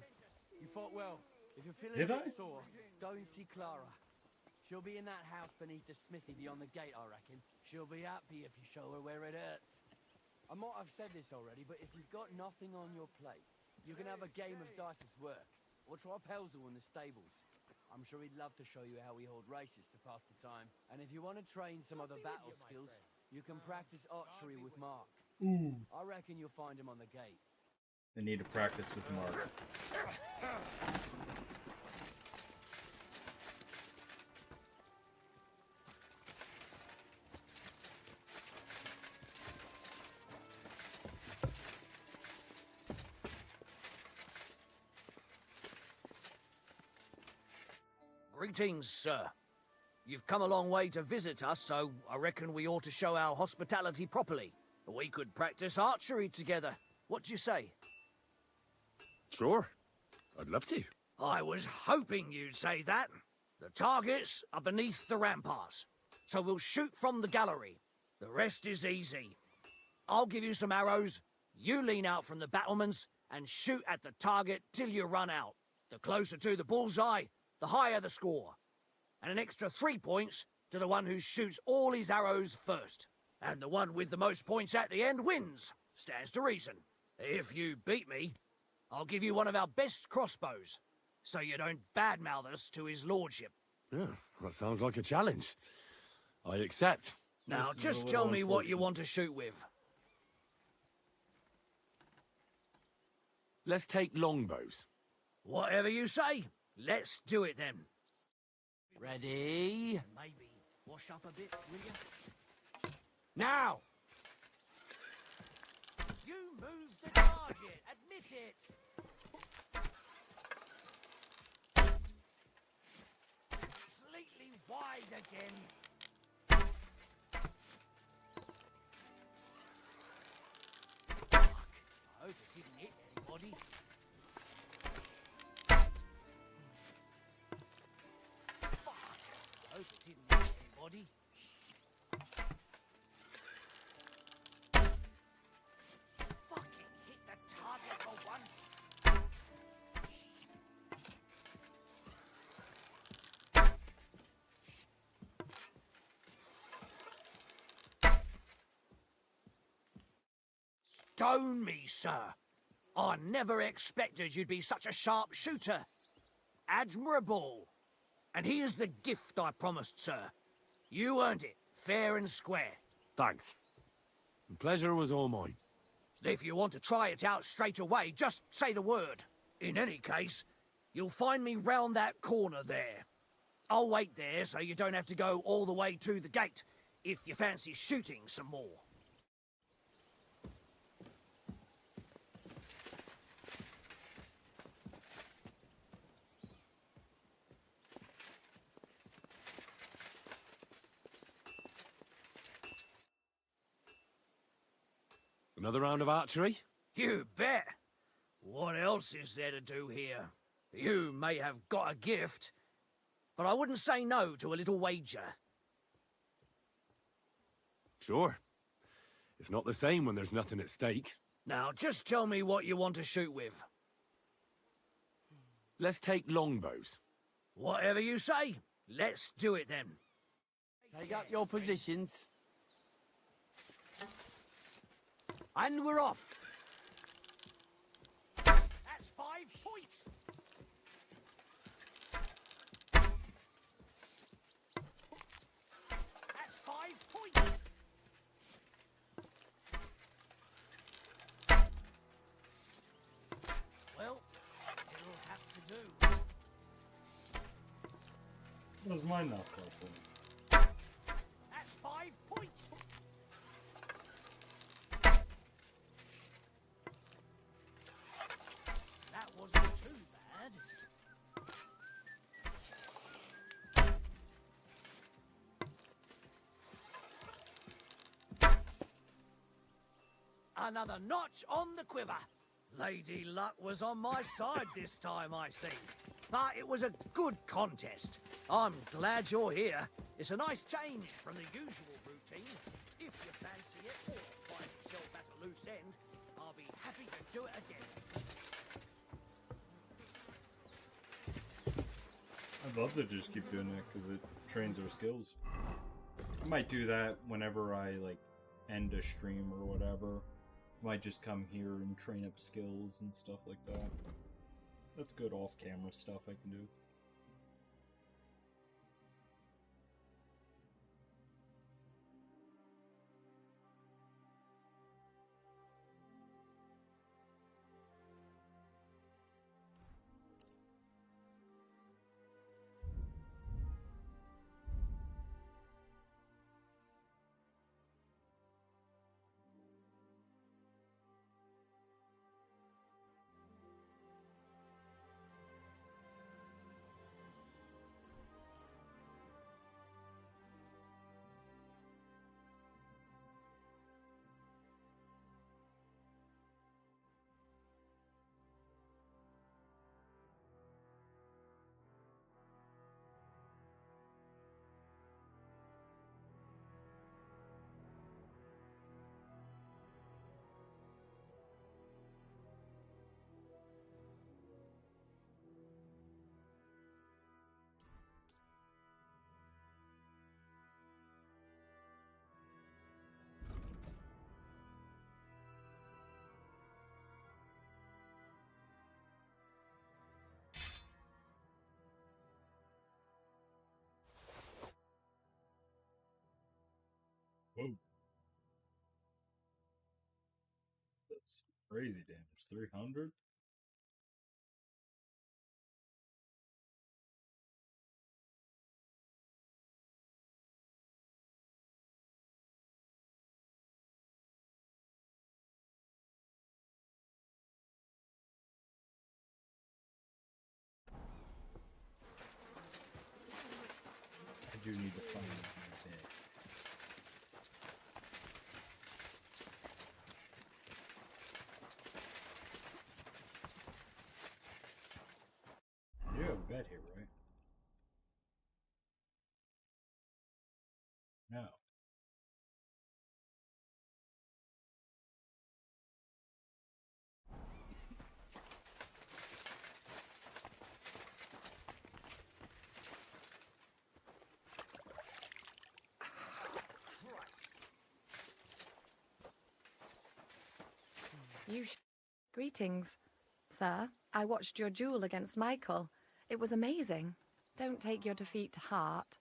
You fought well. If you're feeling
Did
a bit
I?
sore, go and see Clara. She'll be in that house beneath the smithy beyond the gate, I reckon. She'll be happy if you show her where it hurts. I might have said this already, but if you've got nothing on your plate, you can have a game of dice's work, or try Pelzel in the stables. I'm sure he'd love to show you how we hold races to pass the time. And if you want to train some other battle skills, you can practice archery with Mark. I reckon you'll find him on the gate.
I need to practice with Mark.
Greetings, sir. You've come a long way to visit us, so I reckon we ought to show our hospitality properly. We could practice archery together. What do you say?
Sure. I'd love to.
I was hoping you'd say that. The targets are beneath the ramparts, so we'll shoot from the gallery. The rest is easy. I'll give you some arrows, you lean out from the battlements, and shoot at the target till you run out. The closer to the bullseye, the higher the score. And an extra 3 points to the one who shoots all his arrows first. And the one with the most points at the end wins. Stands to reason. If you beat me, I'll give you one of our best crossbows, so you don't badmouth us to his lordship.
Yeah, that sounds like a challenge. I accept.
Now,
This is a
just
little
tell me what you
unfortunate.
want to shoot with.
Let's take longbows.
Whatever you say. Let's do it then.
Ready?
Maybe wash up a bit, will you?
Now!
You moved the target! Admit it! Completely wide again! Fuck! I hope it didn't hit anybody.
body. Fucking hit the target for once. Stone me, sir. I never expected you'd be such a sharp shooter. Admirable. And here's the gift I promised, sir. You earned it, fair and square.
Thanks. The pleasure was all mine.
If you want to try it out straight away, just say the word. In any case, you'll find me round that corner there. I'll wait there so you don't have to go all the way to the gate, if you fancy shooting some more.
Another round of archery?
You bet. What else is there to do here? You may have got a gift, but I wouldn't say no to a little wager.
Sure. It's not the same when there's nothing at stake.
Now, just tell me what you want to shoot with.
Let's take longbows.
Whatever you say. Let's do it then.
Take up your positions. And we're off.
That's 5 points. That's 5 points. Well, it'll have to do.
Does mine not go for?
That's 5 points. That wasn't too bad. Another notch on the quiver. Lady Luck was on my side this time, I see. But it was a good contest. I'm glad you're here. It's a nice change from the usual routine. If you fancy it or find yourself at a loose end, I'll be happy to do it again.
I'd love to just keep doing it because it trains our skills. I might do that whenever I like end a stream or whatever. I might just come here and train up skills and stuff like that. That's good off-camera stuff I can do. Whoa. That's crazy damage. 300? I do need to find my bed. You have a bed here, right?
Greetings, sir. I watched your duel against Michael. It was amazing. Don't take your defeat to heart.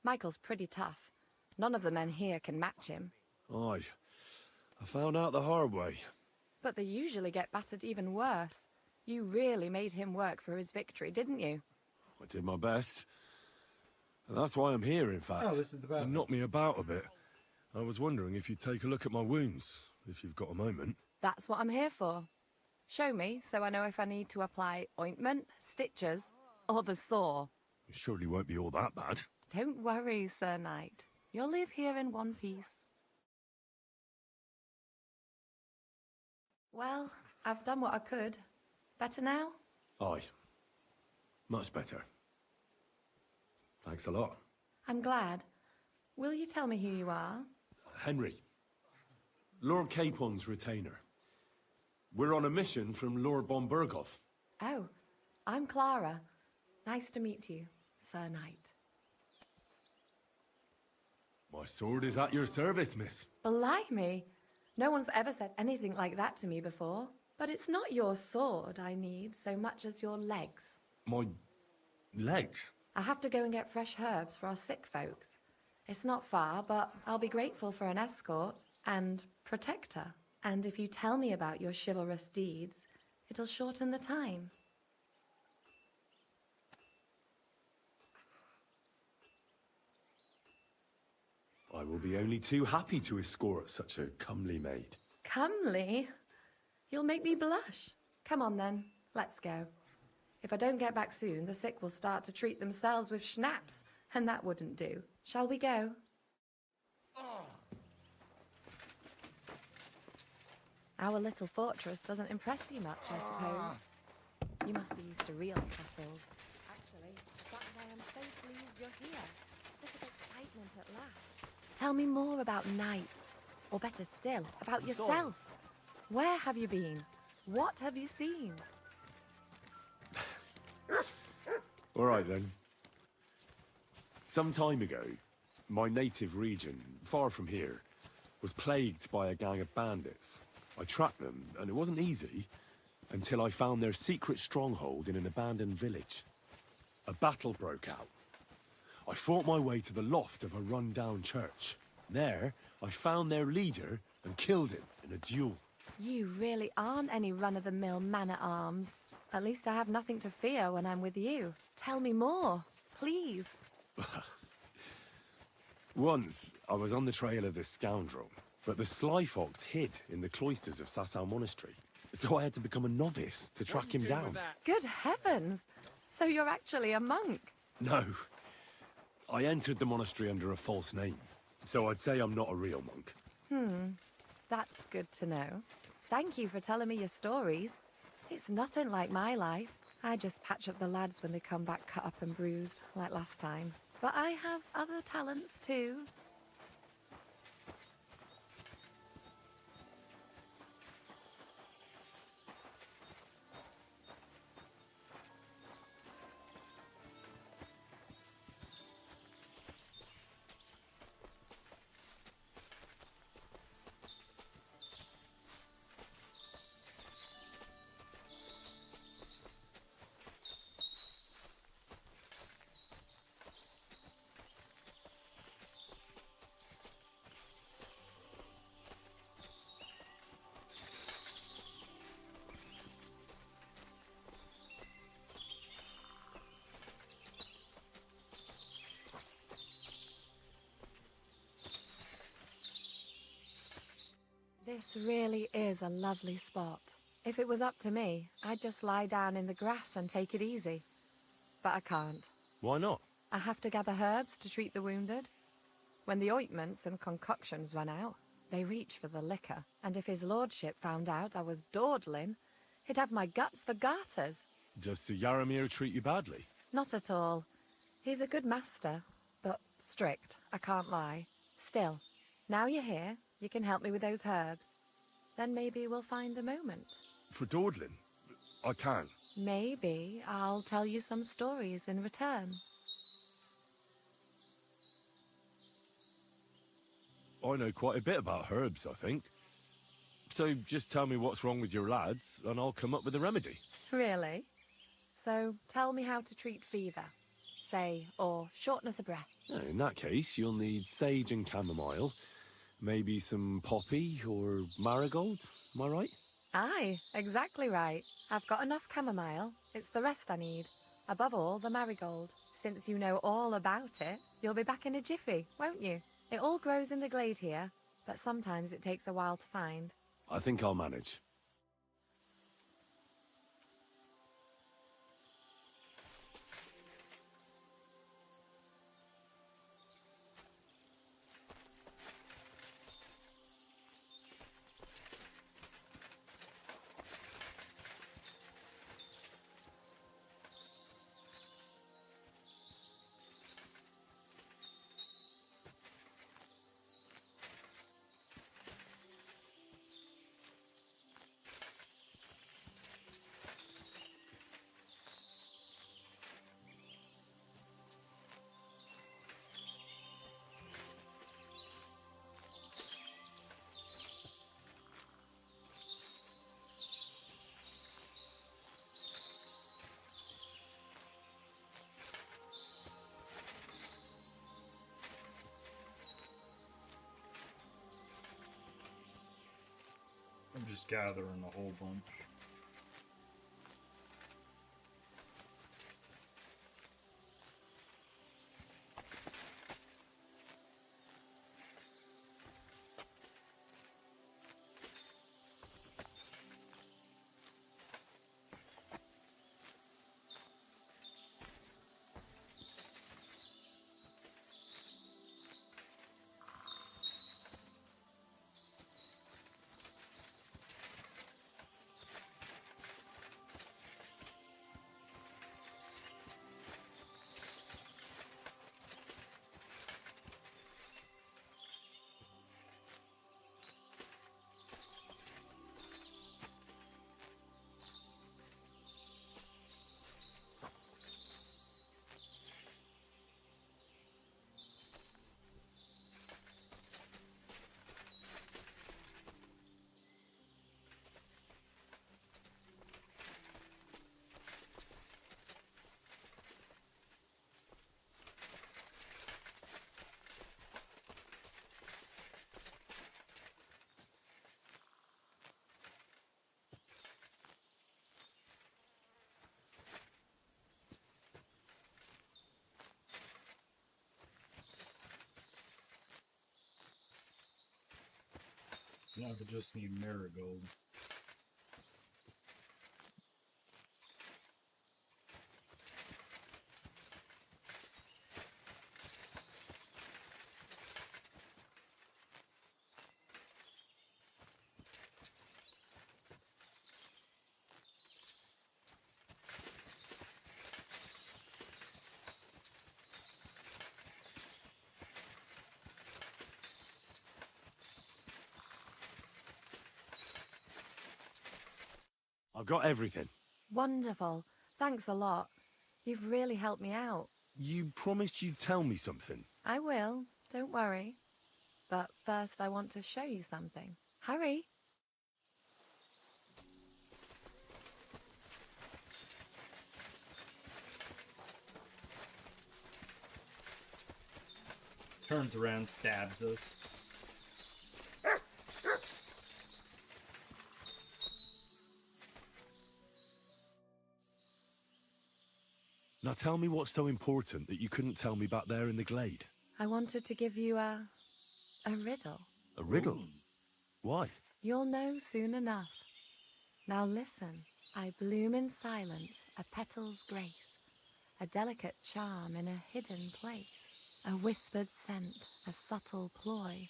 Michael's pretty tough. None of the men here can match him.
Aye. I found out the hard way.
But they usually get battered even worse. You really made him work for his victory, didn't you?
I did my best. And that's why I'm here, in fact.
Oh, this is the bad
You knocked me about a bit. I was wondering if you'd take a look at my wounds, if you've got a moment.
That's what I'm here for. Show me so I know if I need to apply ointment, stitches, or the saw.
It surely won't be all that bad.
Don't worry, Sir Knight. You'll live here in one piece. Well, I've done what I could. Better now?
Aye. Much better. Thanks a lot.
I'm glad. Will you tell me who you are?
Henry. Lord Capon's retainer. We're on a mission from Lord Bombergoff.
Oh, I'm Clara. Nice to meet you, Sir Knight.
My sword is at your service, miss.
Blimey! No one's ever said anything like that to me before. But it's not your sword I need so much as your legs.
My legs?
I have to go and get fresh herbs for our sick folks. It's not far, but I'll be grateful for an escort and protector. And if you tell me about your chivalrous deeds, it'll shorten the time.
I will be only too happy to escort such a comely maid.
Comely? You'll make me blush. Come on then, let's go. If I don't get back soon, the sick will start to treat themselves with schnapps, and that wouldn't do. Shall we go? Our little fortress doesn't impress you much, I suppose. You must be used to real castles. Actually, that's why I'm so pleased you're here. Bit of excitement at last. Tell me more about knights, or better still, about yourself. Where have you been? What have you seen?
All right, then. Some time ago, my native region, far from here, was plagued by a gang of bandits. I tracked them, and it wasn't easy, until I found their secret stronghold in an abandoned village. A battle broke out. I fought my way to the loft of a run-down church. There, I found their leader and killed him in a duel.
You really aren't any run-of-the-mill man-at-arms. At least I have nothing to fear when I'm with you. Tell me more, please.
Once, I was on the trail of this scoundrel, but the sly fox hid in the cloisters of Sasau Monastery. So I had to become a novice to track him down.
Good heavens! So you're actually a monk?
No. I entered the monastery under a false name, so I'd say I'm not a real monk.
That's good to know. Thank you for telling me your stories. It's nothing like my life. I just patch up the lads when they come back cut up and bruised, like last time. But I have other talents too. This really is a lovely spot. If it was up to me, I'd just lie down in the grass and take it easy. But I can't.
Why not?
I have to gather herbs to treat the wounded. When the ointments and concoctions run out, they reach for the liquor. And if his lordship found out I was dawdling, he'd have my guts for garters.
Does Sir Yaramir treat you badly?
Not at all. He's a good master, but strict, I can't lie. Still, now you're here, you can help me with those herbs. Then maybe we'll find a moment.
For dawdling? I can.
Maybe I'll tell you some stories in return.
I know quite a bit about herbs, I think. So just tell me what's wrong with your lads, and I'll come up with a remedy.
Really? So tell me how to treat fever, say, or shortness of breath.
In that case, you'll need sage and chamomile, maybe some poppy or marigold, am I right?
Aye, exactly right. I've got enough chamomile. It's the rest I need. Above all, the marigold. Since you know all about it, you'll be back in a jiffy, won't you? It all grows in the glade here, but sometimes it takes a while to find.
I think I'll manage.
I'm just gathering a whole bunch. So now I just need marigold.
I've got everything.
Wonderful. Thanks a lot. You've really helped me out.
You promised you'd tell me something.
I will, don't worry. But first I want to show you something. Hurry.
Turns around, stabs us.
Now tell me what's so important that you couldn't tell me back there in the glade.
I wanted to give you a riddle.
A riddle?
Ooh.
Why?
You'll know soon enough. Now listen. I bloom in silence, a petal's grace, a delicate charm in a hidden place, a whispered scent, a subtle ploy.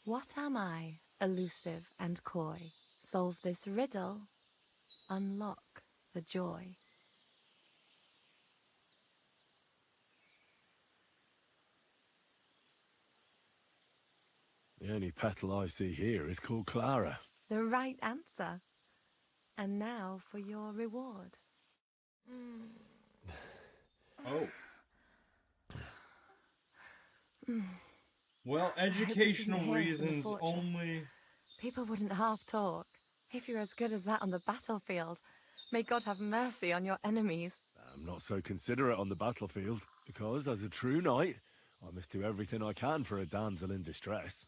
What am I, elusive and coy? Solve this riddle, unlock the joy.
The only petal I see here is called Clara.
The right answer. And now for your reward.
Oh. Well, educational reasons only.
People wouldn't half talk. If you're as good as that on the battlefield, may God have mercy on your enemies.
I'm not so considerate on the battlefield, because as a true knight, I must do everything I can for a damsel in distress.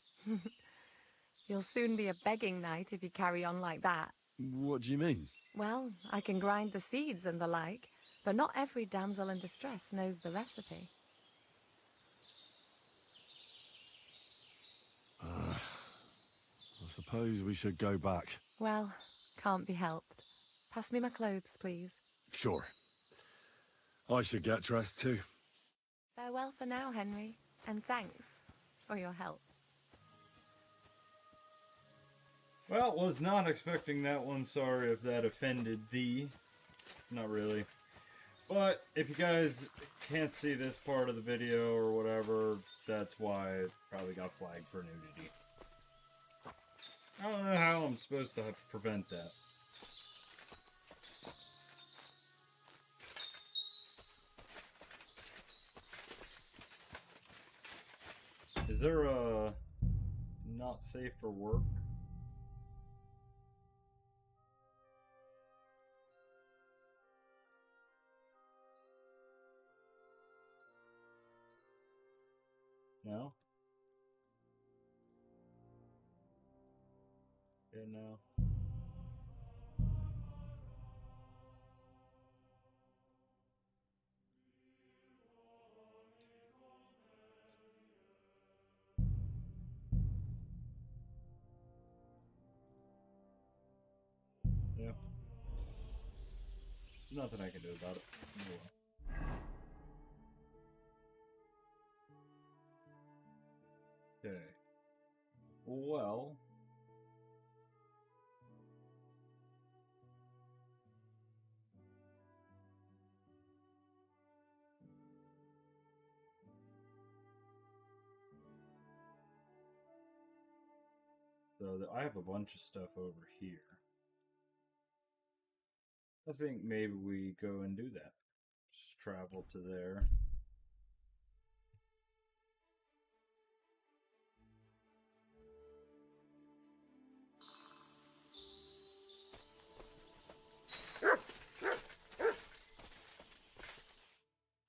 You'll soon be a begging knight if you carry on like that.
What do you mean?
Well, I can grind the seeds and the like, but not every damsel in distress knows the recipe.
I suppose we should go back.
Well, can't be helped. Pass me my clothes, please.
Sure. I should get dressed too.
Farewell for now, Henry, and thanks for your help.
Well, was not expecting that one. Sorry if that offended thee. Not really. But if you guys can't see this part of the video or whatever, that's why it probably got flagged for nudity. I don't know how I'm supposed to prevent that. Is there a not safe for work? No? Yeah, no. Yeah. Nothing I can do about it. Oh, well. Okay. Well. So I have a bunch of stuff over here. I think maybe we go and do that. Just travel to there.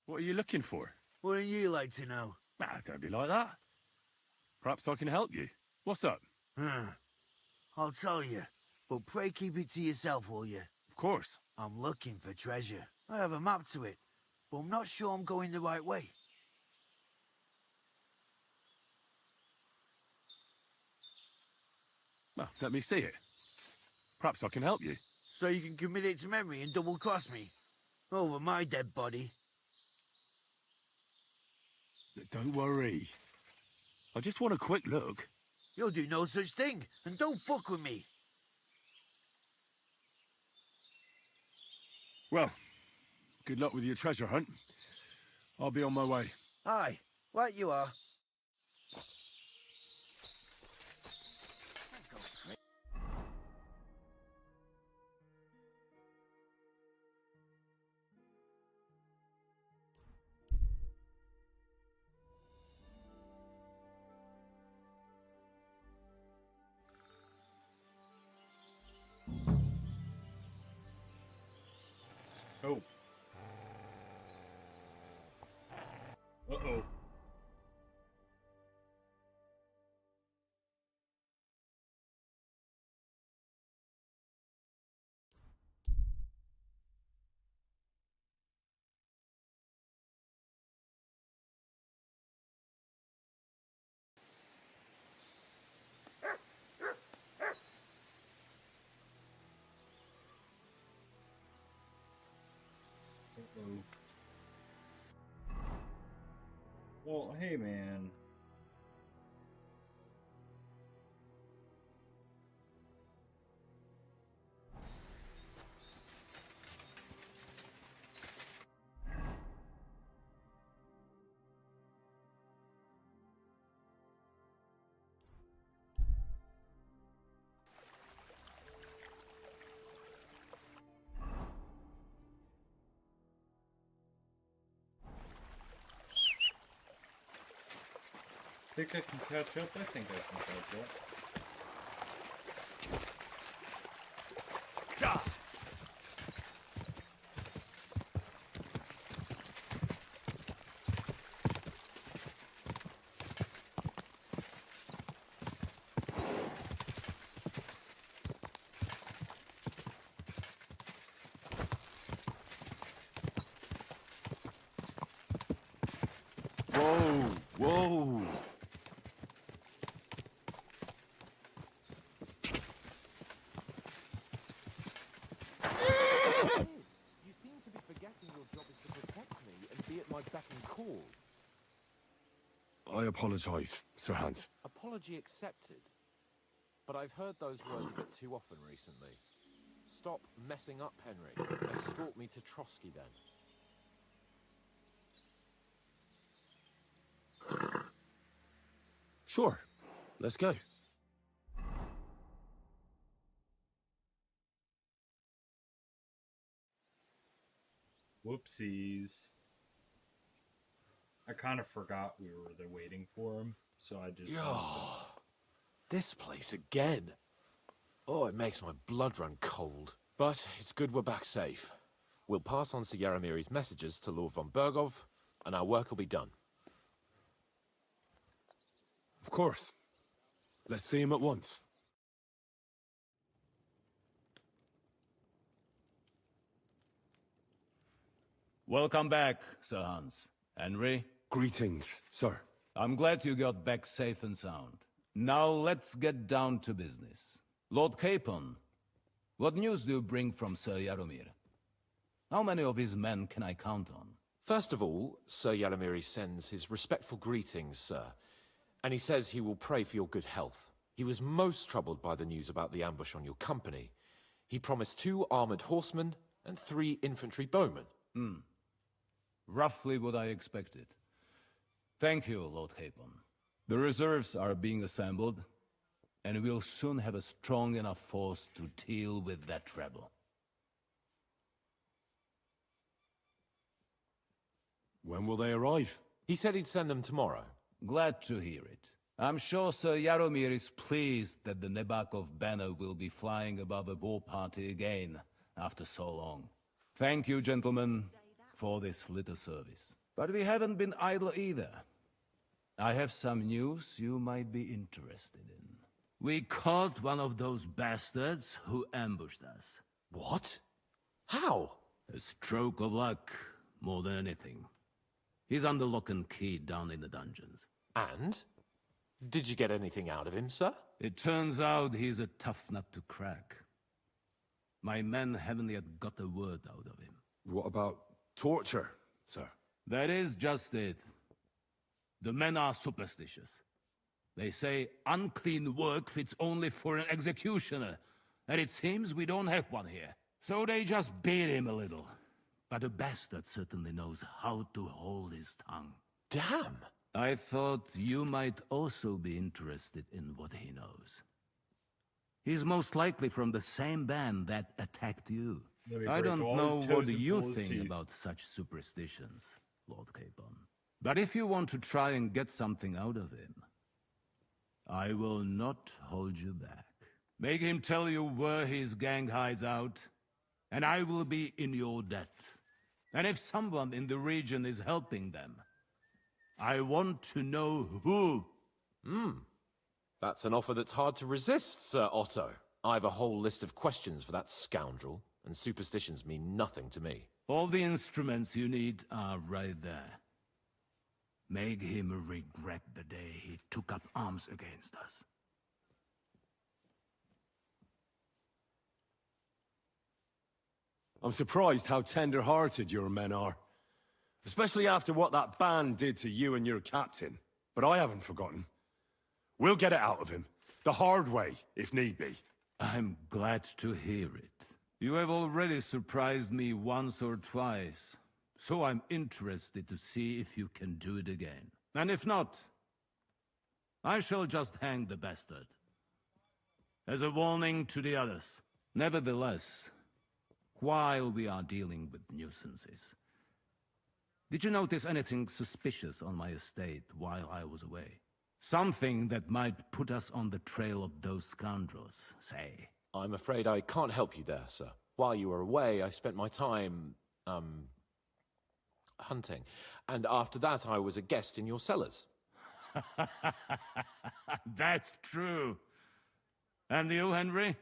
What are you looking for?
Wouldn't you like to know?
Ah, don't be like that. Perhaps I can help you. What's up?
I'll tell you, but pray keep it to yourself, will you?
Of course.
I'm looking for treasure. I have a map to it, but I'm not sure I'm going the right way.
Well, let me see it. Perhaps I can help you.
So you can commit it to memory and double-cross me? Over my dead body?
Don't worry. I just want a quick look.
You'll do no such thing, and don't fuck with me.
Well, good luck with your treasure hunt. I'll be on my way.
Aye, right you are.
Oh. Uh-oh. Uh-oh. Well, hey, man. Think I can catch up? I think I can catch up.
Whoa, whoa.
You seem to be forgetting your job is to protect me and be at my beck and call.
I apologize, Sir Hans.
Apology accepted. But I've heard those words a bit too often recently. Stop messing up, Henry. Escort me to Trotsky, then.
Sure, let's go.
Whoopsies. I kind of forgot we were there waiting for him, so I just...
Oh, this place again. Oh, it makes my blood run cold. But it's good we're back safe. We'll pass on Sir Yaromir's messages to Lord von Bergov, and our work will be done.
Of course. Let's see him at once.
Welcome back, Sir Hans. Henry?
Greetings, sir.
I'm glad you got back safe and sound. Now let's get down to business. Lord Capon, what news do you bring from Sir Yaromir? How many of his men can I count on?
First of all, Sir Yaromir sends his respectful greetings, sir. And he says he will pray for your good health. He was most troubled by the news about the ambush on your company. He promised 2 armored horsemen and 3 infantry bowmen.
Roughly what I expected. Thank you, Lord Capon. The reserves are being assembled, and we'll soon have a strong enough force to deal with that rebel.
When will they arrive?
He said he'd send them tomorrow.
Glad to hear it. I'm sure Sir Yaromir is pleased that the Nebakov banner will be flying above a war party again after so long. Thank you, gentlemen, for this little service. But we haven't been idle either. I have some news you might be interested in. We caught one of those bastards who ambushed us.
What? How?
A stroke of luck, more than anything. He's under lock and key down in the dungeons.
And? Did you get anything out of him, sir?
It turns out he's a tough nut to crack. My men haven't yet got a word out of him.
What about torture, sir?
That is just it. The men are superstitious. They say unclean work fits only for an executioner, and it seems we don't have one here. So they just beat him a little. But the bastard certainly knows how to hold his tongue.
Damn!
I thought you might also be interested in what he knows. He's most likely from the same band that attacked you. I don't know what you think about such superstitions, Lord Capon. But if you want to try and get something out of him, I will not hold you back. Make him tell you where his gang hides out, and I will be in your debt. And if someone in the region is helping them, I want to know who.
That's an offer that's hard to resist, Sir Otto. I have a whole list of questions for that scoundrel, and superstitions mean nothing to me.
All the instruments you need are right there. Make him regret the day he took up arms against us.
I'm surprised how tender-hearted your men are. Especially after what that band did to you and your captain. But I haven't forgotten. We'll get it out of him. The hard way, if need be.
I'm glad to hear it. You have already surprised me once or twice, so I'm interested to see if you can do it again. And if not, I shall just hang the bastard. As a warning to the others. Nevertheless, while we are dealing with nuisances, did you notice anything suspicious on my estate while I was away? Something that might put us on the trail of those scoundrels, say,
I'm afraid I can't help you there, sir. While you were away, I spent my time, hunting. And after that, I was a guest in your cellars.
That's true. And you, Henry?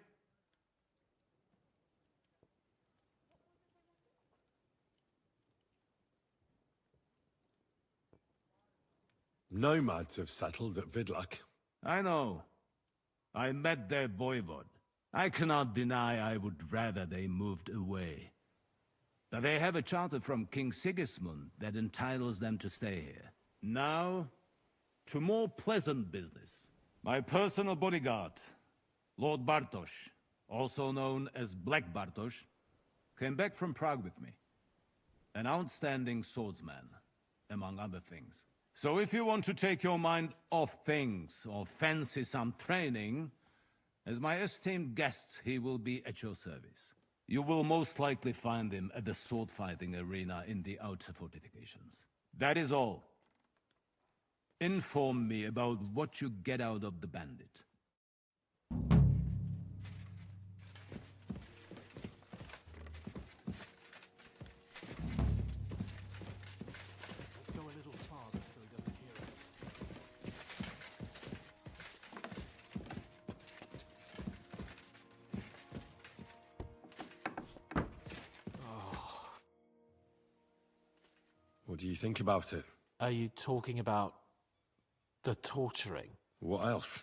Nomads have settled at Vidlak.
I know. I met their voivod. I cannot deny I would rather they moved away. But they have a charter from King Sigismund that entitles them to stay here. Now, to more pleasant business. My personal bodyguard, Lord Bartosz, also known as Black Bartosz, came back from Prague with me. An outstanding swordsman, among other things. So if you want to take your mind off things or fancy some training, as my esteemed guest, he will be at your service. You will most likely find him at the sword-fighting arena in the outer fortifications. That is all. Inform me about what you get out of the bandit.
Let's go a little farther so he doesn't hear us.
What do you think about it?
Are you talking about the torturing?
What else?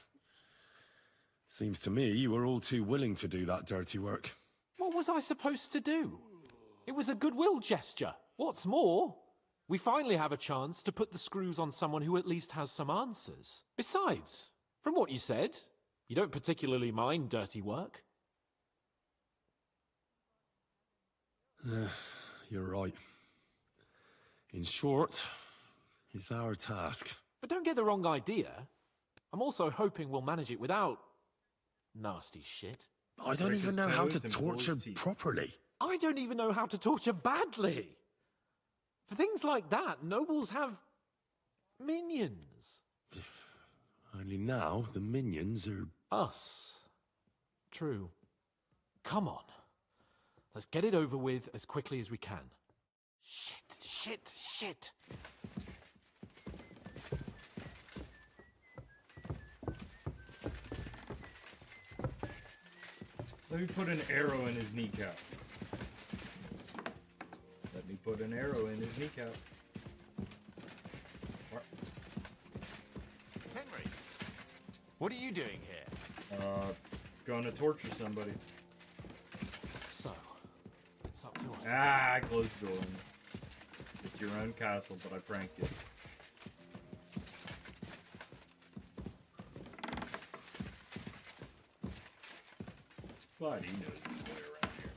Seems to me you were all too willing to do that dirty work.
What was I supposed to do? It was a goodwill gesture. What's more, we finally have a chance to put the screws on someone who at least has some answers. Besides, from what you said, you don't particularly mind dirty work.
You're right. In short, it's our task.
But don't get the wrong idea. I'm also hoping we'll manage it without nasty shit.
I don't even know how to torture properly.
I don't even know how to torture badly. For things like that, nobles have minions.
Only now the minions are...
Us. True. Come on. Let's get it over with as quickly as we can. Shit.
Let me put an arrow in his kneecap. Let me put an arrow in his kneecap.
Henry, what are you doing here?
Going to torture somebody.
So, it's up to us.
I closed the door. It's your own castle, but I pranked you. But he knows his way around here.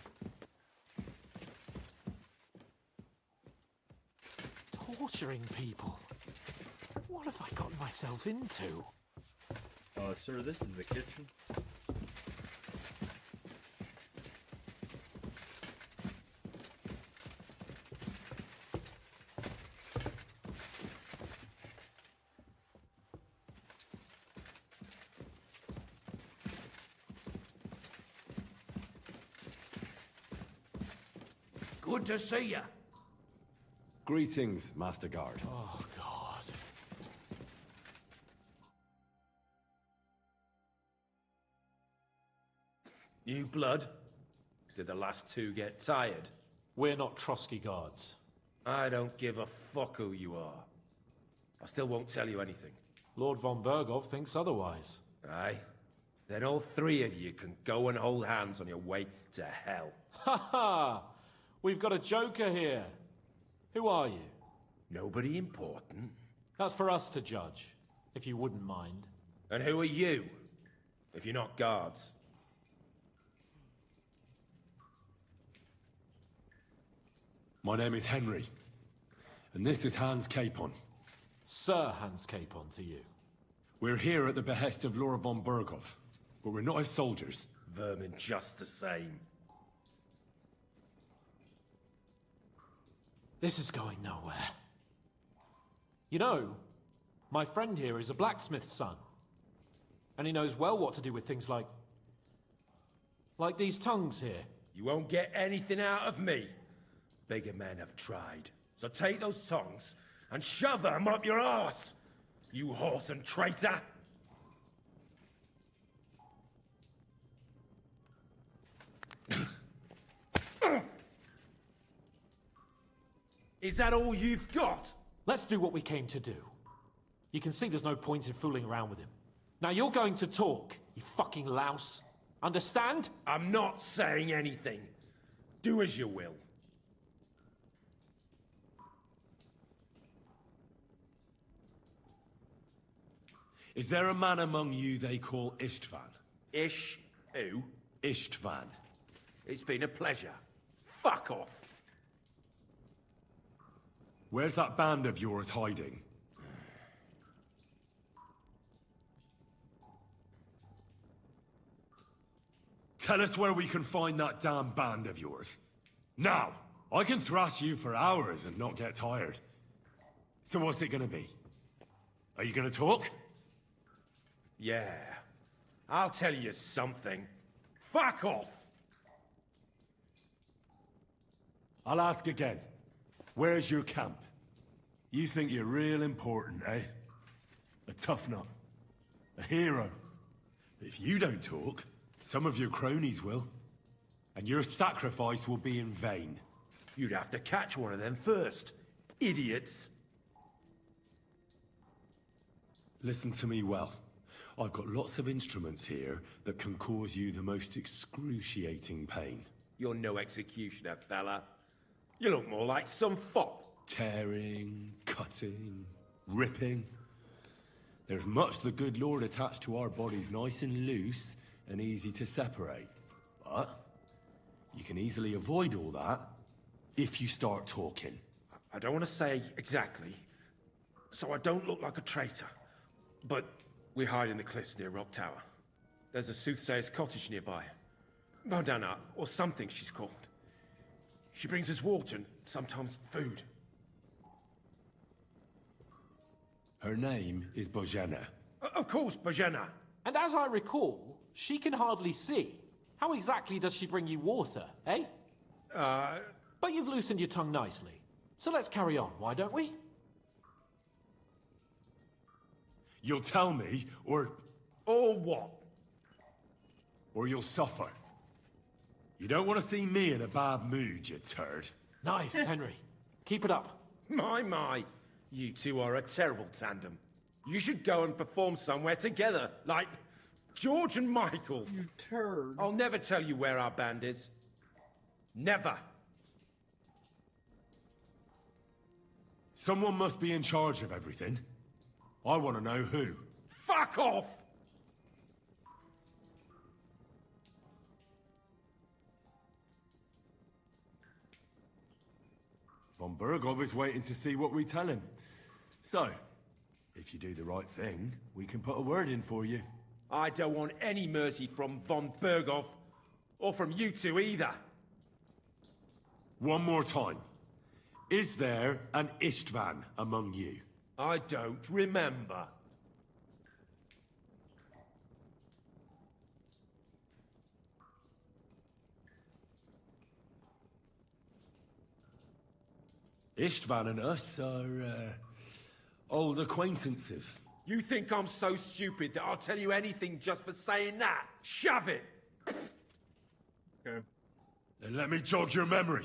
Torturing people. What have I gotten myself into?
Sir, this is the kitchen.
Good to see you.
Greetings, Master Guard.
Oh, God.
New blood? Did the last two get tired?
We're not Trotsky guards.
I don't give a fuck who you are. I still won't tell you anything.
Lord von Bergov thinks otherwise.
Aye? Then all three of you can go and hold hands on your way to hell.
Ha ha! We've got a joker here. Who are you?
Nobody important.
That's for us to judge, if you wouldn't mind.
And who are you, if you're not guards?
My name is Henry, and this is Hans Capon.
Sir Hans Capon to you.
We're here at the behest of Lord von Bergov, but we're not his soldiers.
Vermin just the same.
This is going nowhere. You know, my friend here is a blacksmith's son. And he knows well what to do with things like Like these tongues here?
You won't get anything out of me. Bigger men have tried. So take those tongues and shove them up your arse, you horse and traitor! Is that all you've got?
Let's do what we came to do. You can see there's no point in fooling around with him. Now you're going to talk, you fucking louse. Understand?
I'm not saying anything. Do as you will.
Is there a man among you they call Istvan?
Ish? Who?
Istvan.
It's been a pleasure. Fuck off.
Where's that band of yours hiding? Tell us where we can find that damn band of yours. Now! I can thrash you for hours and not get tired. So what's it gonna be? Are you gonna talk?
Yeah. I'll tell you something. Fuck off!
I'll ask again. Where's your camp? You think you're real important, eh? A tough nut. A hero. If you don't talk, some of your cronies will. And your sacrifice will be in vain.
You'd have to catch one of them first. Idiots.
Listen to me well. I've got lots of instruments here that can cause you the most excruciating pain.
You're no executioner, fella. You look more like some fop.
Tearing, cutting, ripping. There's much the good Lord attached to our bodies nice and loose and easy to separate. But you can easily avoid all that if you start talking.
I don't want to say exactly, so I don't look like a traitor. But we hide in the cliffs near Rock Tower. There's a soothsayer's cottage nearby. Modana, or something she's called. She brings us water and sometimes food.
Her name is Bojana.
Of course, Bojana.
And as I recall, she can hardly see. How exactly does she bring you water, eh? But you've loosened your tongue nicely. So let's carry on, why don't we?
You'll tell me, or...
Or what?
Or you'll suffer. You don't want to see me in a bad mood, you turd.
Nice, Henry. Keep it up.
My. You two are a terrible tandem. You should go and perform somewhere together, like George and Michael.
You turd.
I'll never tell you where our band is. Never.
Someone must be in charge of everything. I want to know who.
Fuck off!
Von Bergov is waiting to see what we tell him. So, if you do the right thing, we can put a word in for you.
I don't want any mercy from Von Bergov, or from you two either.
One more time. Is there an Istvan among you?
I don't remember.
Istvan and us are, old acquaintances.
You think I'm so stupid that I'll tell you anything just for saying that? Shove it!
Okay.
Then let me jog your memory.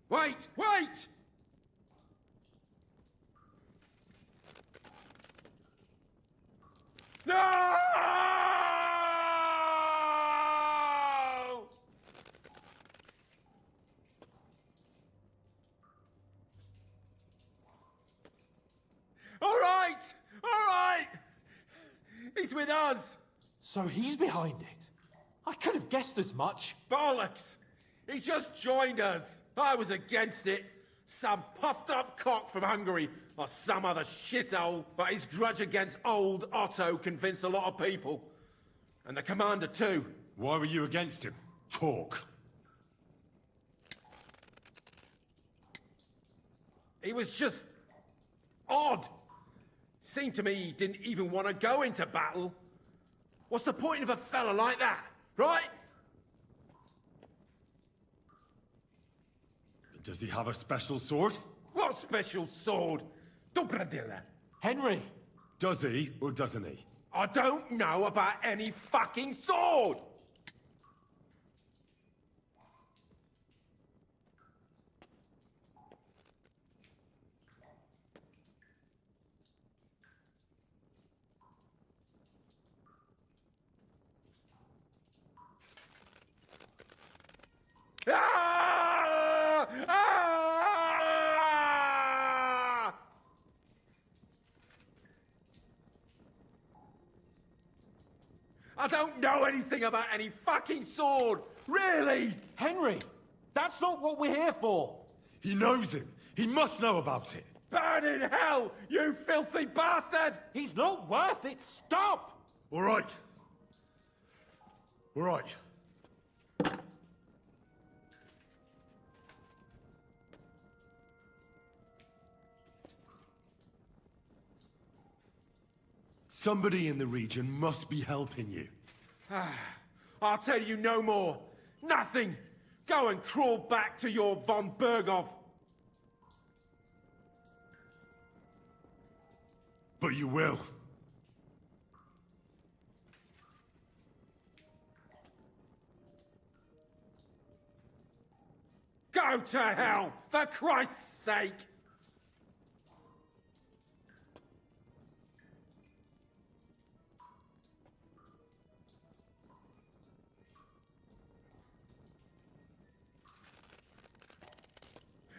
Wait! Wait! No! All right! All right! He's with us!
So he's behind it. I could have guessed as much.
Bollocks! He just joined us. I was against it. Some puffed-up cock from Hungary, or some other shithole, but his grudge against old Otto convinced a lot of people. And the commander too.
Why were you against him? Talk.
He was just odd. Seemed to me he didn't even want to go into battle. What's the point of a fella like that, right?
Does he have a special sword?
What special sword? Dobradilla.
Henry!
Does he, or doesn't he?
I don't know about any fucking sword! Ah! Ah! I don't know anything about any fucking sword! Really?
Henry! That's not what we're here for!
He knows him. He must know about it.
Burn in hell, you filthy bastard!
He's not worth it! Stop!
All right. All right. Somebody in the region must be helping you.
I'll tell you no more. Nothing. Go and crawl back to your von Berghoff.
But you will.
Go to hell, for Christ's sake!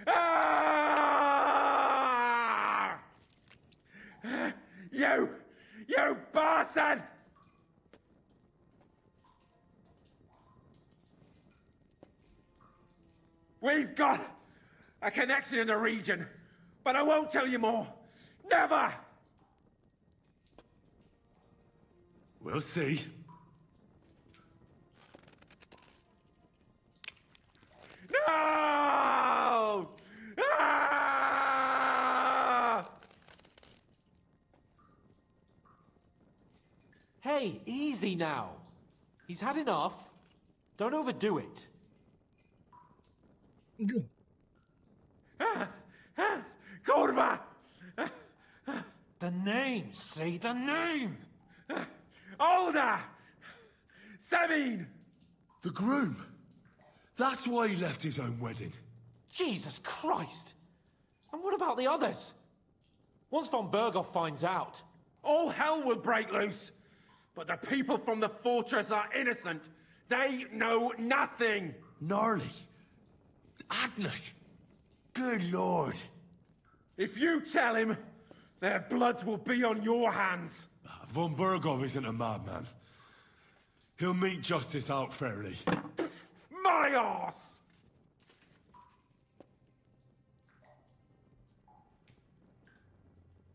Ah! You bastard! We've got a connection in the region, but I won't tell you more. Never!
We'll see.
No! Ah!
Hey, easy now. He's had enough. Don't overdo it.
Kurva!
The name, say the name!
Older! Sabine!
The groom. That's why he left his own wedding.
Jesus Christ! And what about the others? Once von Berghoff finds out...
All hell will break loose! But the people from the fortress are innocent. They know nothing!
Gnarly. Agnes. Good Lord.
If you tell him, their bloods will be on your hands.
Von Berghoff isn't a madman. He'll meet justice out fairly.
My arse!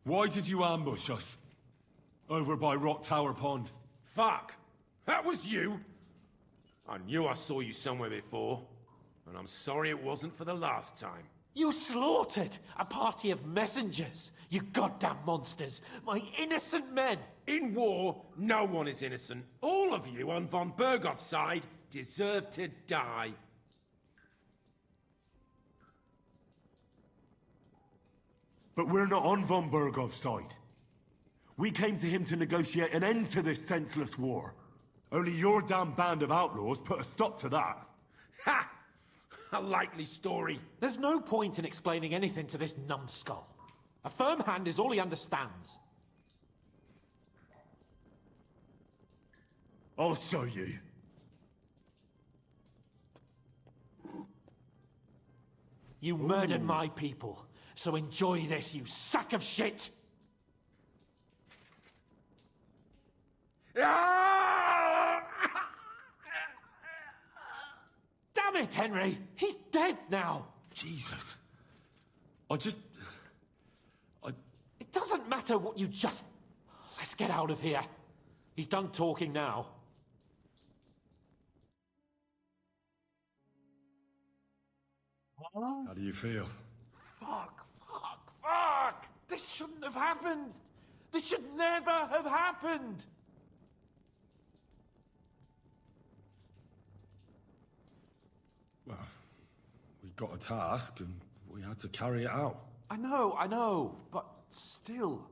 Why did you ambush us? Over by Rock Tower Pond.
Fuck! That was you! I knew I saw you somewhere before, and I'm sorry it wasn't for the last time.
You slaughtered a party of messengers, you goddamn monsters! My innocent men!
In war, no one is innocent. All of you on von Berghoff's side deserve to die.
But we're not on von Berghoff's side. We came to him to negotiate an end to this senseless war. Only your damn band of outlaws put a stop to that.
Ha! A likely story.
There's no point in explaining anything to this numbskull. A firm hand is all he understands.
I'll show you.
You murdered my people, so enjoy this, you sack of shit! Damn it, Henry! He's dead now!
Jesus.
It doesn't matter what you just... Let's get out of here. He's done talking now.
How do you feel?
Fuck.
This shouldn't have happened! This should never have happened!
Well, we got a task and we had to carry it out.
I know, but still,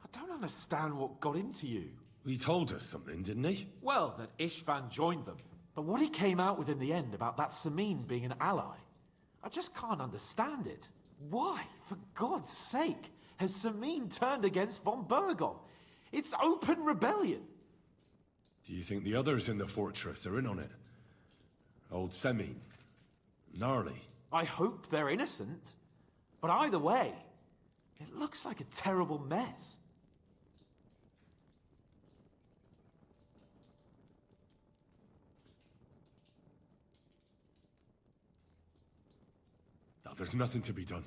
I don't understand what got into you.
He told us something, didn't he?
Well, that Istvan joined them. But what he came out with in the end about that Samin being an ally, I just can't understand it. Why, for God's sake, has Samin turned against von Bergov? It's open rebellion.
Do you think the others in the fortress are in on it? Old Semin, Gnarly.
I hope they're innocent. But either way, it looks like a terrible mess.
Now, there's nothing to be done.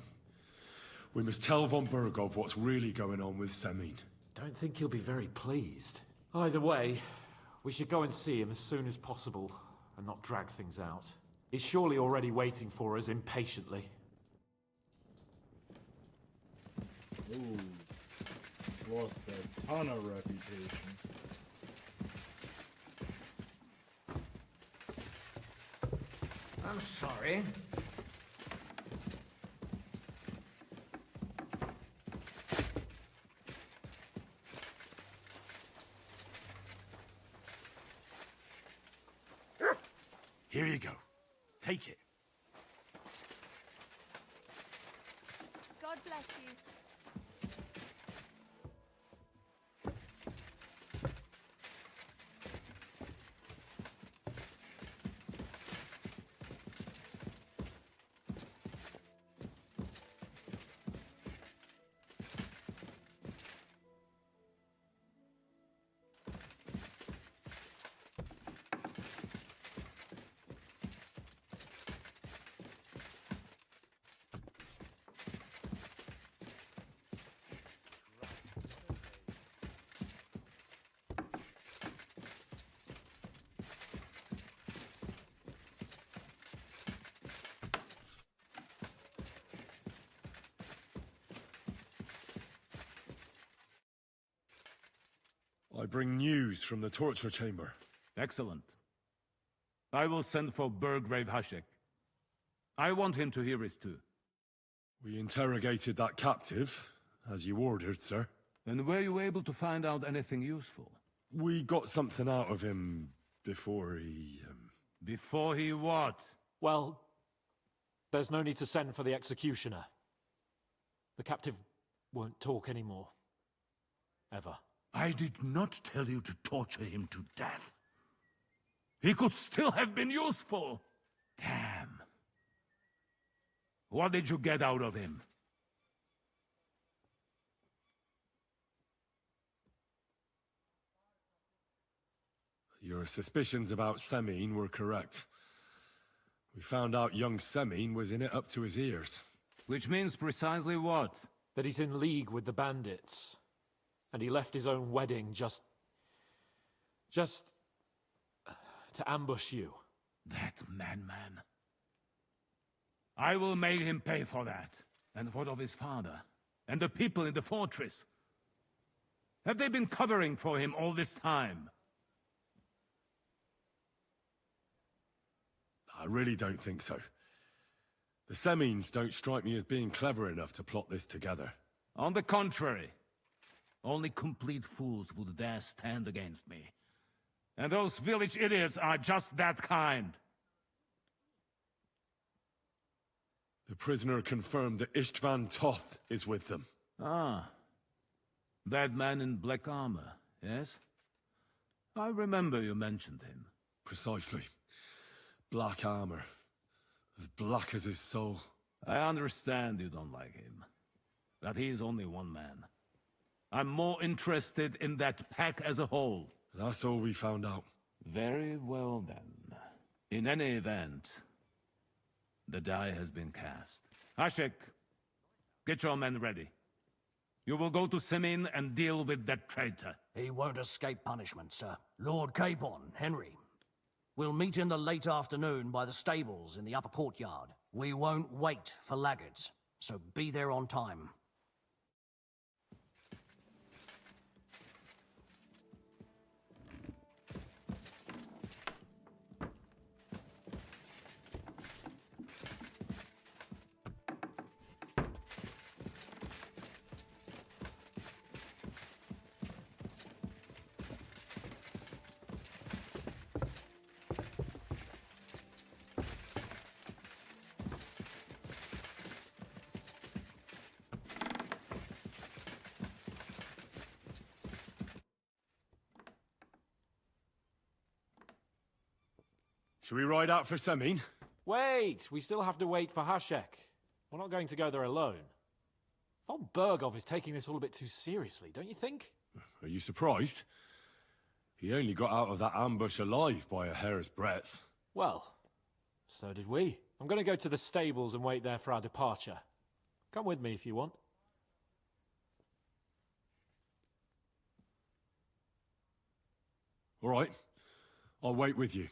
We must tell von Bergov what's really going on with Semin.
Don't think he'll be very pleased. Either way, we should go and see him as soon as possible and not drag things out. He's surely already waiting for us impatiently.
Ooh. Lost a ton of reputation.
I'm sorry.
Here you go. Take it.
God bless you.
I bring news from the torture chamber.
Excellent. I will send for Burgrave Hashek. I want him to hear it too.
We interrogated that captive, as you ordered, sir.
And were you able to find out anything useful?
We got something out of him before he...
Before he what?
Well, there's no need to send for the executioner. The captive won't talk anymore. Ever.
I did not tell you to torture him to death. He could still have been useful. Damn. What did you get out of him?
Your suspicions about Semin were correct. We found out young Semin was in it up to his ears.
Which means precisely what?
That he's in league with the bandits. And he left his own wedding just to ambush you.
That madman. I will make him pay for that. And what of his father? And the people in the fortress? Have they been covering for him all this time?
I really don't think so. The Semins don't strike me as being clever enough to plot this together.
On the contrary. Only complete fools would dare stand against me. And those village idiots are just that kind.
The prisoner confirmed that Istvan Toth is with them.
Ah. That man in black armor, yes? I remember you mentioned him.
Precisely. Black armor. As black as his soul.
I understand you don't like him. But he's only one man. I'm more interested in that pack as a whole.
That's all we found out.
Very well, then. In any event, the die has been cast. Hashek, get your men ready. You will go to Semin and deal with that traitor.
He won't escape punishment, sir. Lord Capon, Henry. We'll meet in the late afternoon by the stables in the upper courtyard. We won't wait for laggards, so be there on time.
Should we ride out for Semin?
Wait! We still have to wait for Hashek. We're not going to go there alone. Von Bergov is taking this all a bit too seriously, don't you think?
Are you surprised? He only got out of that ambush alive by a hair's breadth.
Well, so did we. I'm going to go to the stables and wait there for our departure. Come with me if you want.
All right. I'll wait with you.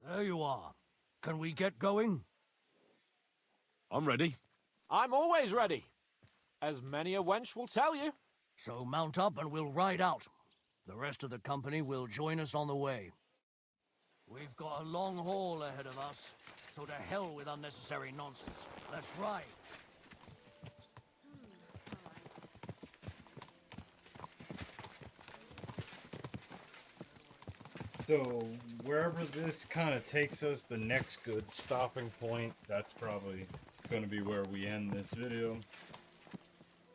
There you are. Can we get going?
I'm ready.
I'm always ready. As many a wench will tell you.
So mount up and we'll ride out. The rest of the company will join us on the way. We've got a long haul ahead of us, so to hell with unnecessary nonsense. Let's ride.
So, wherever this kind of takes us, the next good stopping point, that's probably going to be where we end this video.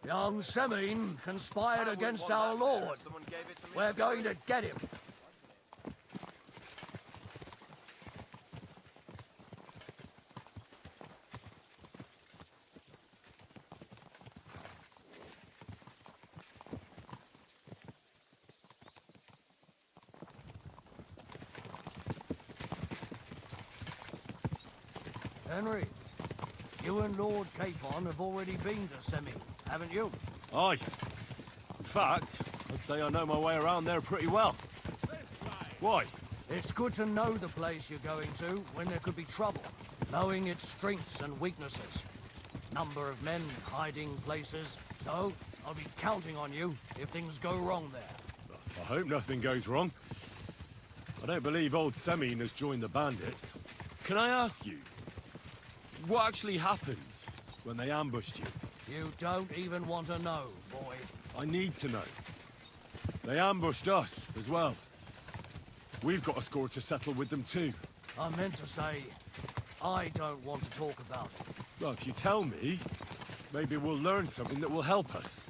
Young Semin conspired against our lord. We're going to get him. Henry, you and Lord Capon have already been to Semin, haven't you?
Aye. In fact, I'd say I know my way around there pretty well. Why?
It's good to know the place you're going to when there could be trouble, knowing its strengths and weaknesses. Number of men, hiding places, so I'll be counting on you if things go wrong there.
I hope nothing goes wrong. I don't believe old Semin has joined the bandits. Can I ask you, what actually happened when they ambushed you?
You don't even want to know, boy.
I need to know. They ambushed us as well. We've got a score to settle with them too.
I meant to say, I don't want to talk about it.
Well, if you tell me, maybe we'll learn something that will help us.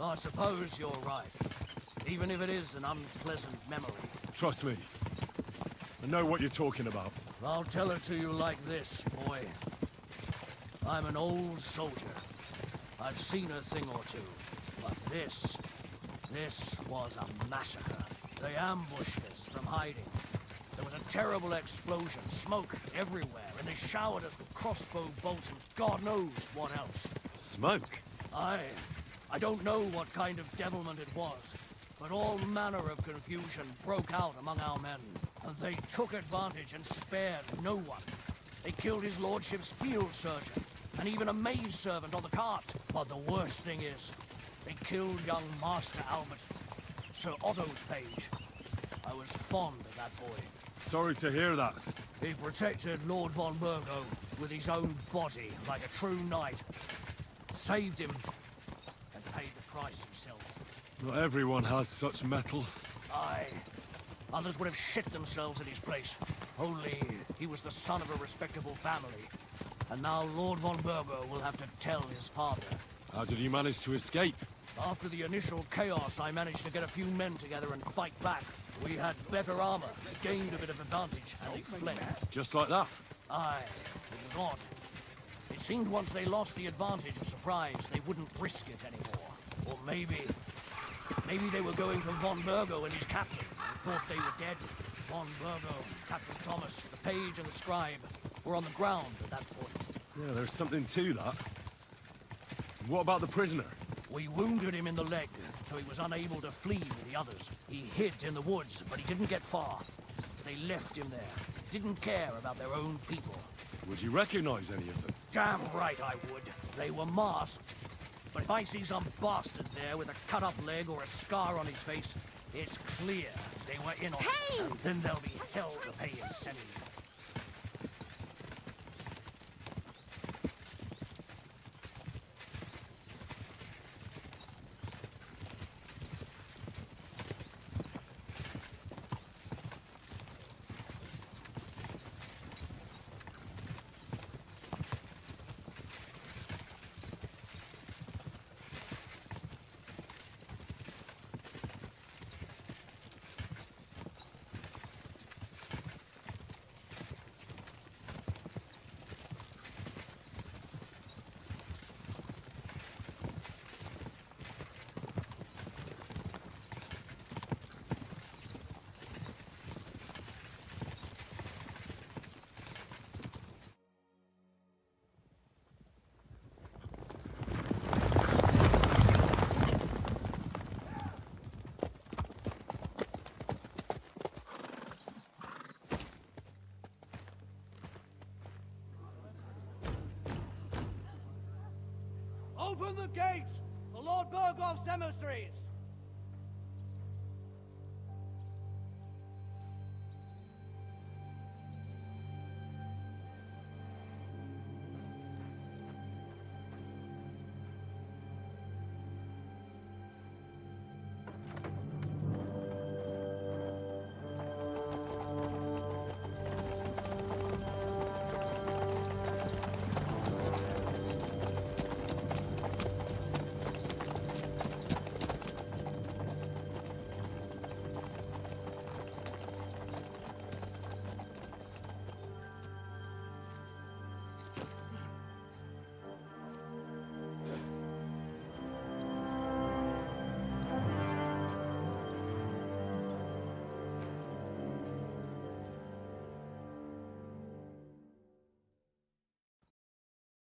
I suppose you're right. Even if it is an unpleasant memory.
Trust me. I know what you're talking about.
I'll tell it to you like this, boy. I'm an old soldier. I've seen a thing or two. But this was a massacre. They ambushed us from hiding. There was a terrible explosion, smoke everywhere, and they showered us with crossbow bolts and God knows what else.
Smoke?
I don't know what kind of devilment it was, but all manner of confusion broke out among our men, and they took advantage and spared no one. They killed his lordship's field surgeon, and even a maid servant on the cart. But the worst thing is, they killed young Master Albert, Sir Otto's page. I was fond of that boy.
Sorry to hear that.
He protected Lord von Burgo with his own body like a true knight. Saved him, and paid the price himself.
Not everyone has such metal.
Aye. Others would have shit themselves in his place. Only he was the son of a respectable family. And now Lord von Burgo will have to tell his father.
How did he manage to escape?
After the initial chaos, I managed to get a few men together and fight back. We had better armor, gained a bit of advantage, and they fled.
Just like that?
Aye, it was odd. It seemed once they lost the advantage of surprise, they wouldn't risk it anymore. Or maybe they were going for von Burgo and his captain, and thought they were dead. Von Burgo, Captain Thomas, the page and the scribe were on the ground at that point.
Yeah, there's something to that. What about the prisoner?
We wounded him in the leg, so he was unable to flee with the others. He hid in the woods, but he didn't get far. They left him there. Didn't care about their own people.
Would you recognize any of them?
Damn right I would. They were masked. But if I see some bastard there with a cut-up leg or a scar on his face, it's clear they were in on it. And then there'll be hell to pay in Semin. Open the gates for Lord Burgoff's emissaries!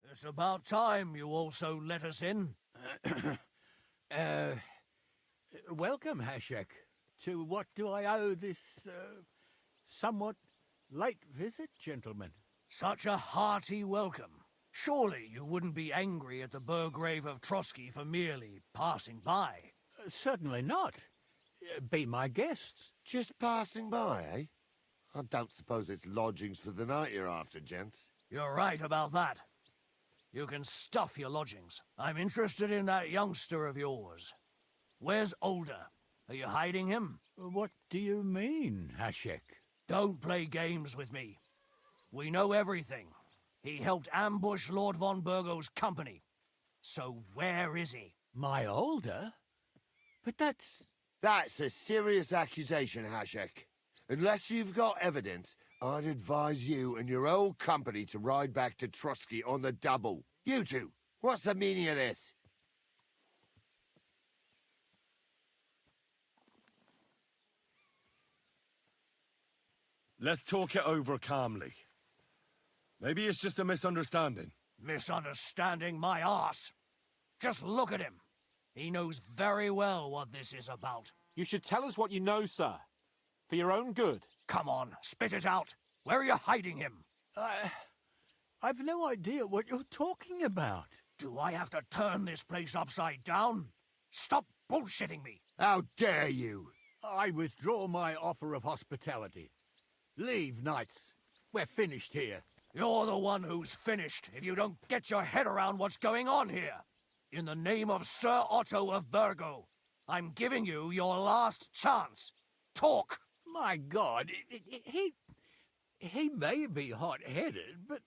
It's about time you also let us in.
Welcome, Hashek. To what do I owe this, somewhat late visit, gentlemen?
Such a hearty welcome. Surely you wouldn't be angry at the Burgrave of Trotsky for merely passing by.
Certainly not. Be my guests.
Just passing by, eh? I don't suppose it's lodgings for the night you're after, gents.
You're right about that. You can stuff your lodgings. I'm interested in that youngster of yours. Where's Older? Are you hiding him?
What do you mean, Hashek?
Don't play games with me. We know everything. He helped ambush Lord von Burgo's company. So where is he?
My Older? But that's...
That's a serious accusation, Hashek. Unless you've got evidence, I'd advise you and your old company to ride back to Trotsky on the double. You two, what's the meaning of this?
Let's talk it over calmly. Maybe it's just a misunderstanding.
Misunderstanding my arse. Just look at him. He knows very well what this is about.
You should tell us what you know, sir. For your own good.
Come on, spit it out. Where are you hiding him?
I've no idea what you're talking about.
Do I have to turn this place upside down? Stop bullshitting me.
How dare you?
I withdraw my offer of hospitality. Leave, knights. We're finished here.
You're the one who's finished if you don't get your head around what's going on here. In the name of Sir Otto of Burgo, I'm giving you your last chance. Talk!
My God, he may be hot-headed, but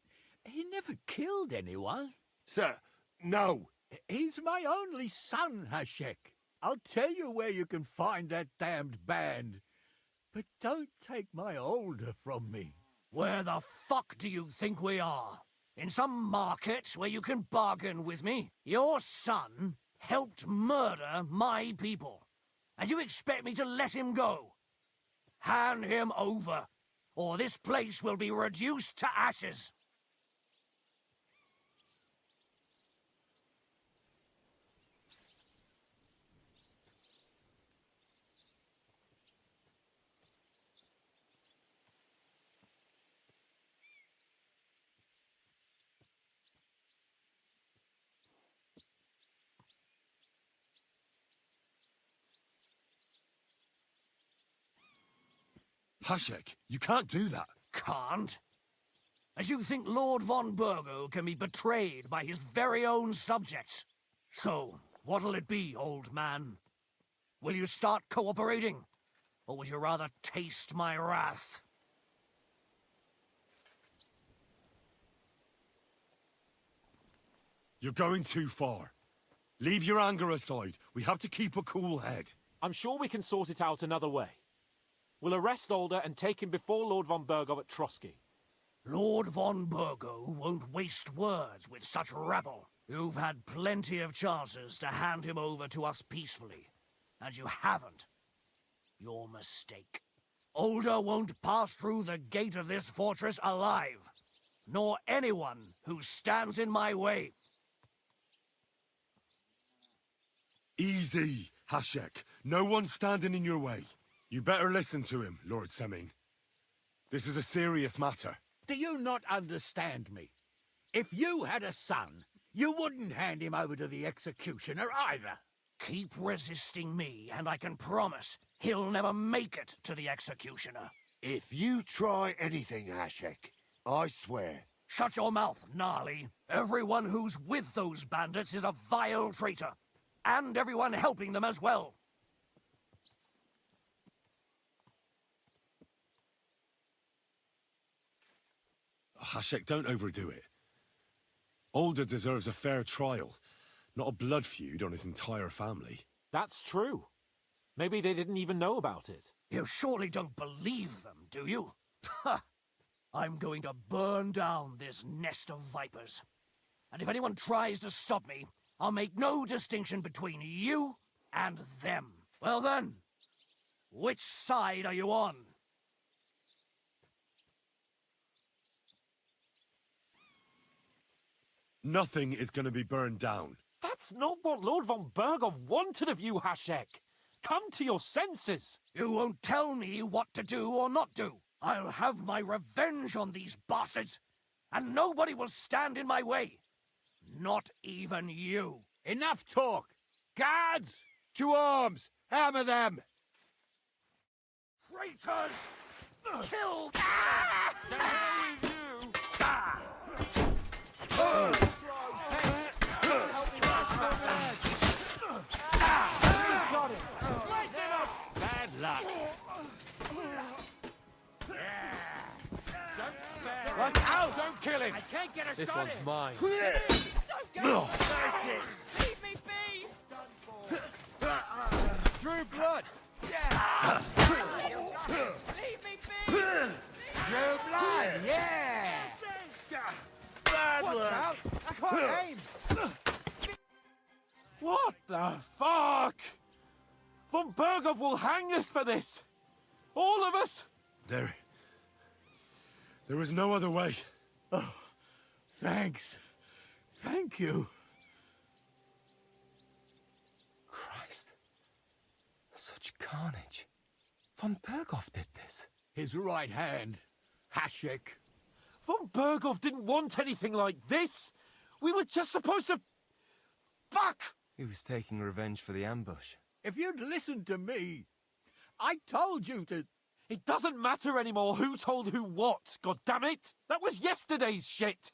he never killed anyone.
Sir, no.
He's my only son, Hashek. I'll tell you where you can find that damned band. But don't take my Older from me.
Where the fuck do you think we are? In some market where you can bargain with me? Your son helped murder my people. And you expect me to let him go? Hand him over, or this place will be reduced to ashes.
Hashek, you can't do that.
Can't? As you think Lord von Burgo can be betrayed by his very own subjects? So, what'll it be, old man? Will you start cooperating? Or would you rather taste my wrath?
You're going too far. Leave your anger aside. We have to keep a cool head.
I'm sure we can sort it out another way. We'll arrest Older and take him before Lord von Burgo at Trotsky.
Lord von Burgo won't waste words with such rabble. You've had plenty of chances to hand him over to us peacefully, and you haven't. Your mistake. Older won't pass through the gate of this fortress alive, nor anyone who stands in my way.
Easy, Hashek. No one's standing in your way. You better listen to him, Lord Semin. This is a serious matter.
Do you not understand me? If you had a son, You wouldn't hand him over to the executioner either.
Keep resisting me, and I can promise he'll never make it to the executioner.
If you try anything, Hashek, I swear.
Shut your mouth, Gnarly. Everyone who's with those bandits is a vile traitor. And everyone helping them as well.
Hashek, don't overdo it. Alder deserves a fair trial, not a blood feud on his entire family.
That's true. Maybe they didn't even know about it.
You surely don't believe them, do you? Ha! I'm going to burn down this nest of vipers. And if anyone tries to stop me, I'll make no distinction between you and them. Well then, which side are you on?
Nothing is going to be burned down.
That's not what Lord von Berghoff wanted of you, Hashek. Come to your senses.
You won't tell me what to do or not do. I'll have my revenge on these bastards, and nobody will stand in my way. Not even you.
Enough talk! Guards!
To arms! Hammer them!
Traitors! Kill!
Bad luck.
Look out!
Don't kill him.
I can't get her
This
started.
one's mine.
Don't go. Leave me be.
Drew blood!
Leave me be.
Drew blood! Yeah!
Bad
Watch
luck!
out! I can't aim!
What the fuck? Von Berghoff will hang us for this. All of us.
There is no other way.
Oh, thanks. Thank you.
Christ. Such carnage. Von Berghoff did this.
His right hand, Hashek.
Von Berghoff didn't want anything like this. We were just supposed to... Fuck!
He was taking revenge for the ambush.
If you'd listened to me, I told you to...
It doesn't matter anymore who told who what, goddammit! That was yesterday's shit!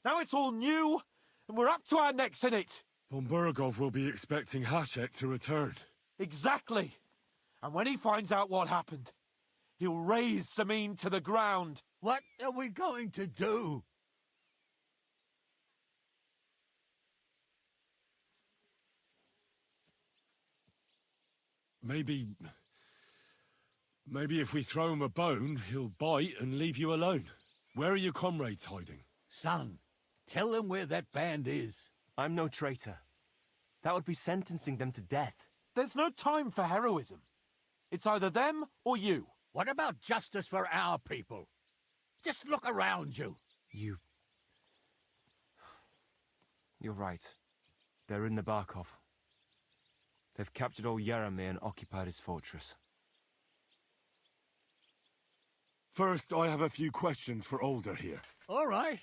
Now it's all new, and we're up to our necks in it!
Von Berghoff will be expecting Hashek to return.
Exactly! And when he finds out what happened, he'll raze Samin to the ground.
What are we going to do?
Maybe if we throw him a bone, he'll bite and leave you alone. Where are your comrades hiding?
Son, tell them where that band is.
I'm no traitor. That would be sentencing them to death.
There's no time for heroism. It's either them or you.
What about justice for our people? Just look around you.
You're right. They're in the Barkov. They've captured old Yaramir and occupied his fortress.
First, I have a few questions for Alder here.
All right.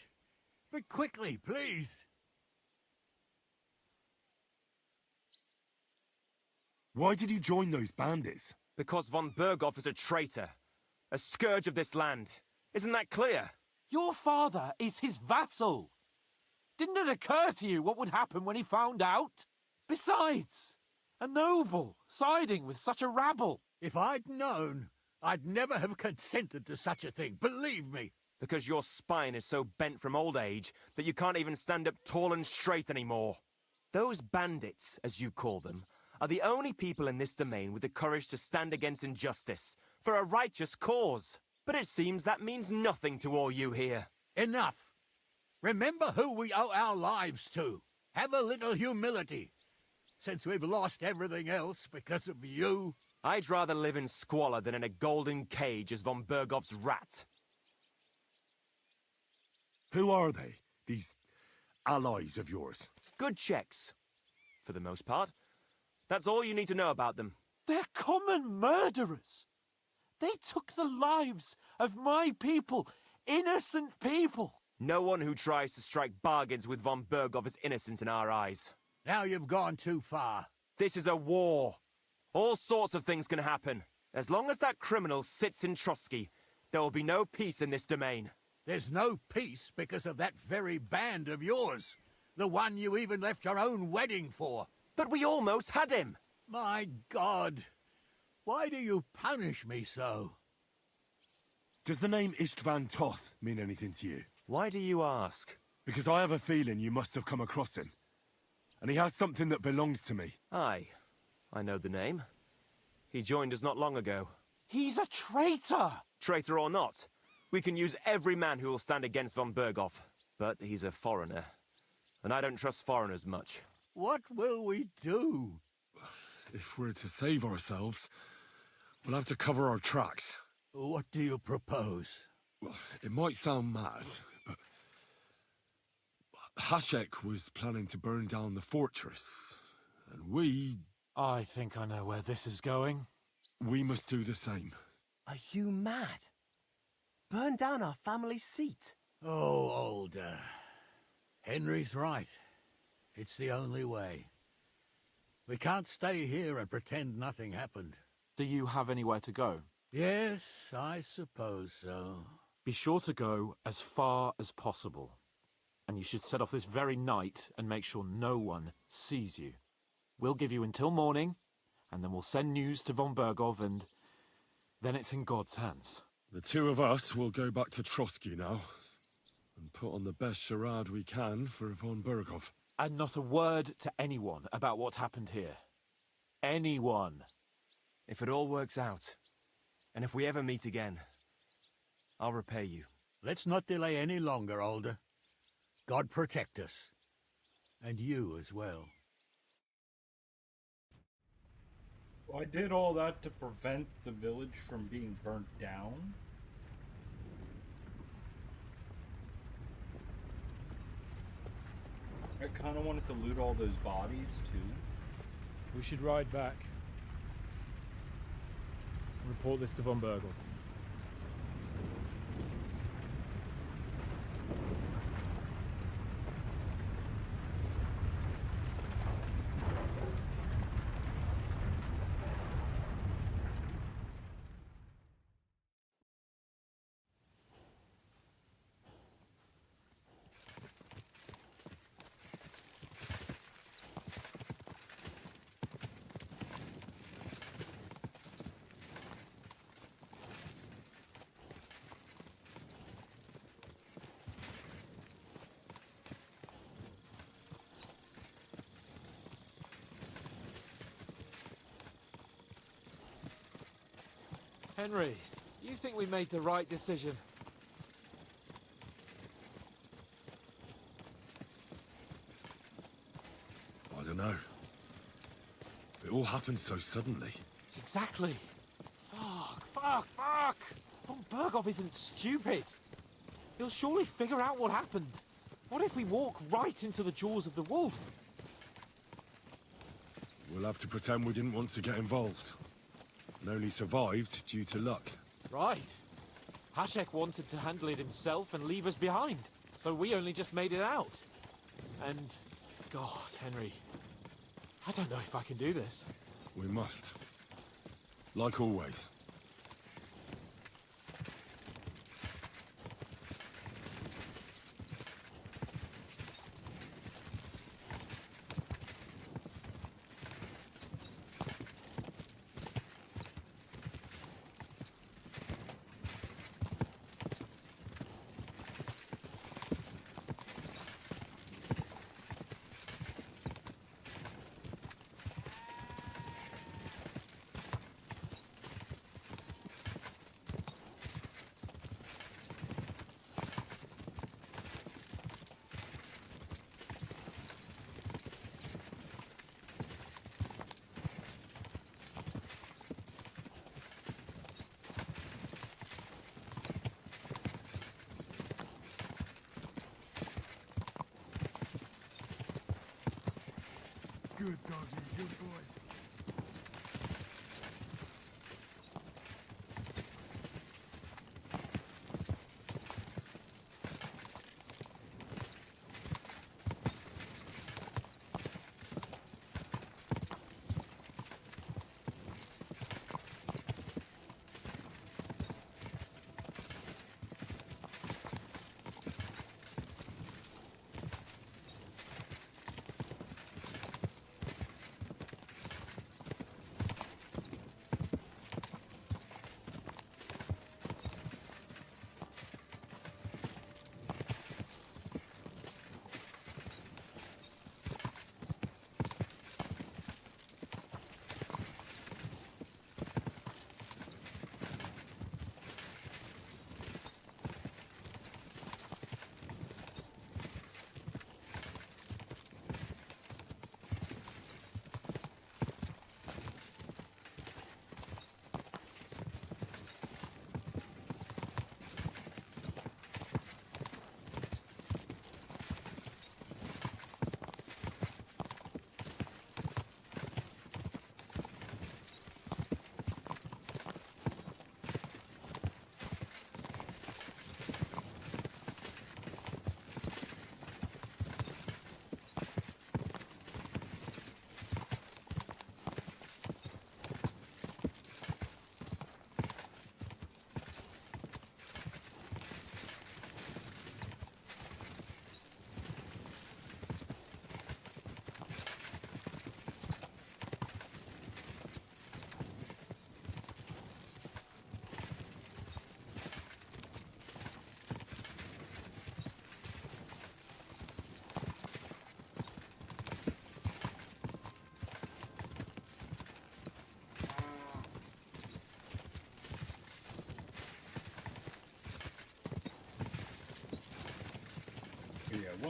But quickly, please.
Why did you join those bandits?
Because von Berghoff is a traitor. A scourge of this land. Isn't that clear?
Your father is his vassal. Didn't it occur to you what would happen when he found out? Besides, a noble siding with such a rabble.
If I'd known, I'd never have consented to such a thing, believe me.
Because your spine is so bent from old age that you can't even stand up tall and straight anymore. Those bandits, as you call them, are the only people in this domain with the courage to stand against injustice, for a righteous cause. But it seems that means nothing to all you here.
Enough. Remember who we owe our lives to. Have a little humility. Since we've lost everything else because of you.
I'd rather live in squalor than in a golden cage as von Berghoff's rat.
Who are they, these allies of yours?
Good checks, for the most part. That's all you need to know about them.
They're common murderers. They took the lives of my people, innocent people.
No one who tries to strike bargains with von Berghoff is innocent in our eyes.
Now you've gone too far.
This is a war. All sorts of things can happen. As long as that criminal sits in Trotsky, there will be no peace in this domain.
There's no peace because of that very band of yours. The one you even left your own wedding for.
But we almost had him!
My God! Why do you punish me so?
Does the name Istvan Toth mean anything to you?
Why do you ask?
Because I have a feeling you must have come across him. And he has something that belongs to me.
Aye. I know the name. He joined us not long ago.
He's a traitor!
Traitor or not, we can use every man who will stand against von Berghoff. But he's a foreigner. And I don't trust foreigners much.
What will we do?
If we're to save ourselves, we'll have to cover our tracks.
What do you propose?
Well, it might sound mad, but Hashek was planning to burn down the fortress, and we...
I think I know where this is going.
We must do the same.
Are you mad? Burn down our family seat?
Oh, Older. Henry's right. It's the only way. We can't stay here and pretend nothing happened.
Do you have anywhere to go?
Yes, I suppose so.
Be sure to go as far as possible. And you should set off this very night and make sure no one sees you. We'll give you until morning, and then we'll send news to von Berghoff, and then it's in God's hands.
The two of us will go back to Trotsky now, and put on the best charade we can for von Berghoff.
And not a word to anyone about what happened here. Anyone.
If it all works out, and if we ever meet again, I'll repay you.
Let's not delay any longer, Older. God protect us. And you as well.
I did all that to prevent the village from being burnt down. I kind of wanted to loot all those bodies too.
We should ride back. Report this to von Berghoff.
Henry, you think we made the right decision?
I don't know. It all happened so suddenly.
Exactly. Fuck! Von Berghoff isn't stupid. He'll surely figure out what happened. What if we walk right into the jaws of the wolf?
We'll have to pretend we didn't want to get involved. And only survived due to luck.
Right. Hashek wanted to handle it himself and leave us behind. So we only just made it out. And... God, Henry. I don't know if I can do this.
We must. Like always.
Good doggy, good boy.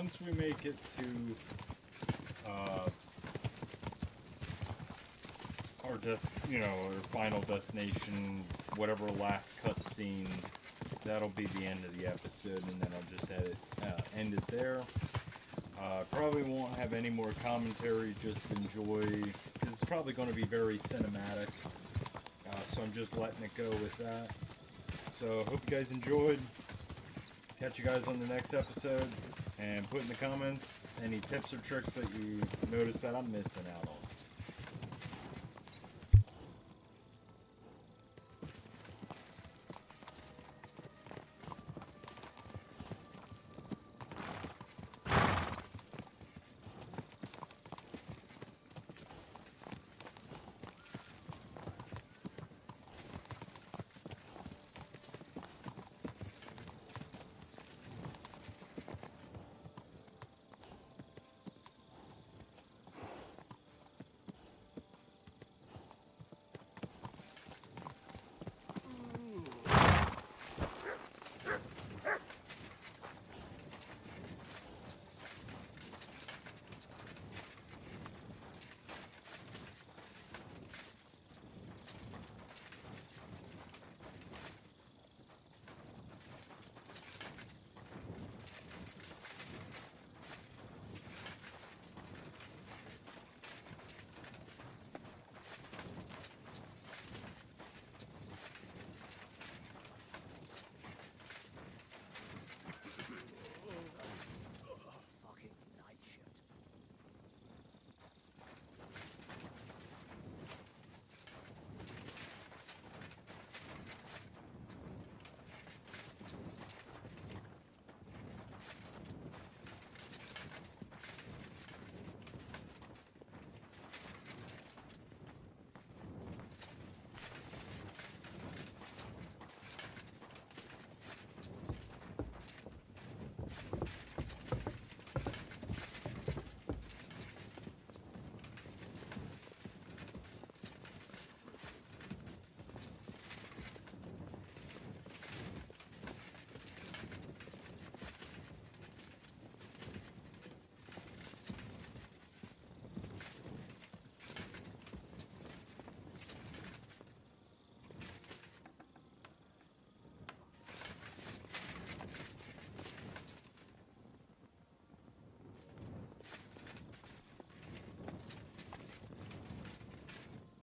once we make it to our final destination, whatever last cutscene, that'll be the end of the episode, and then I'll just end it there. Probably won't have any more commentary, just enjoy, because it's probably going to be very cinematic, so I'm just letting it go with that. So, hope you guys enjoyed. Catch you guys on the next episode, and put in the comments any tips or tricks that you notice that I'm missing out on.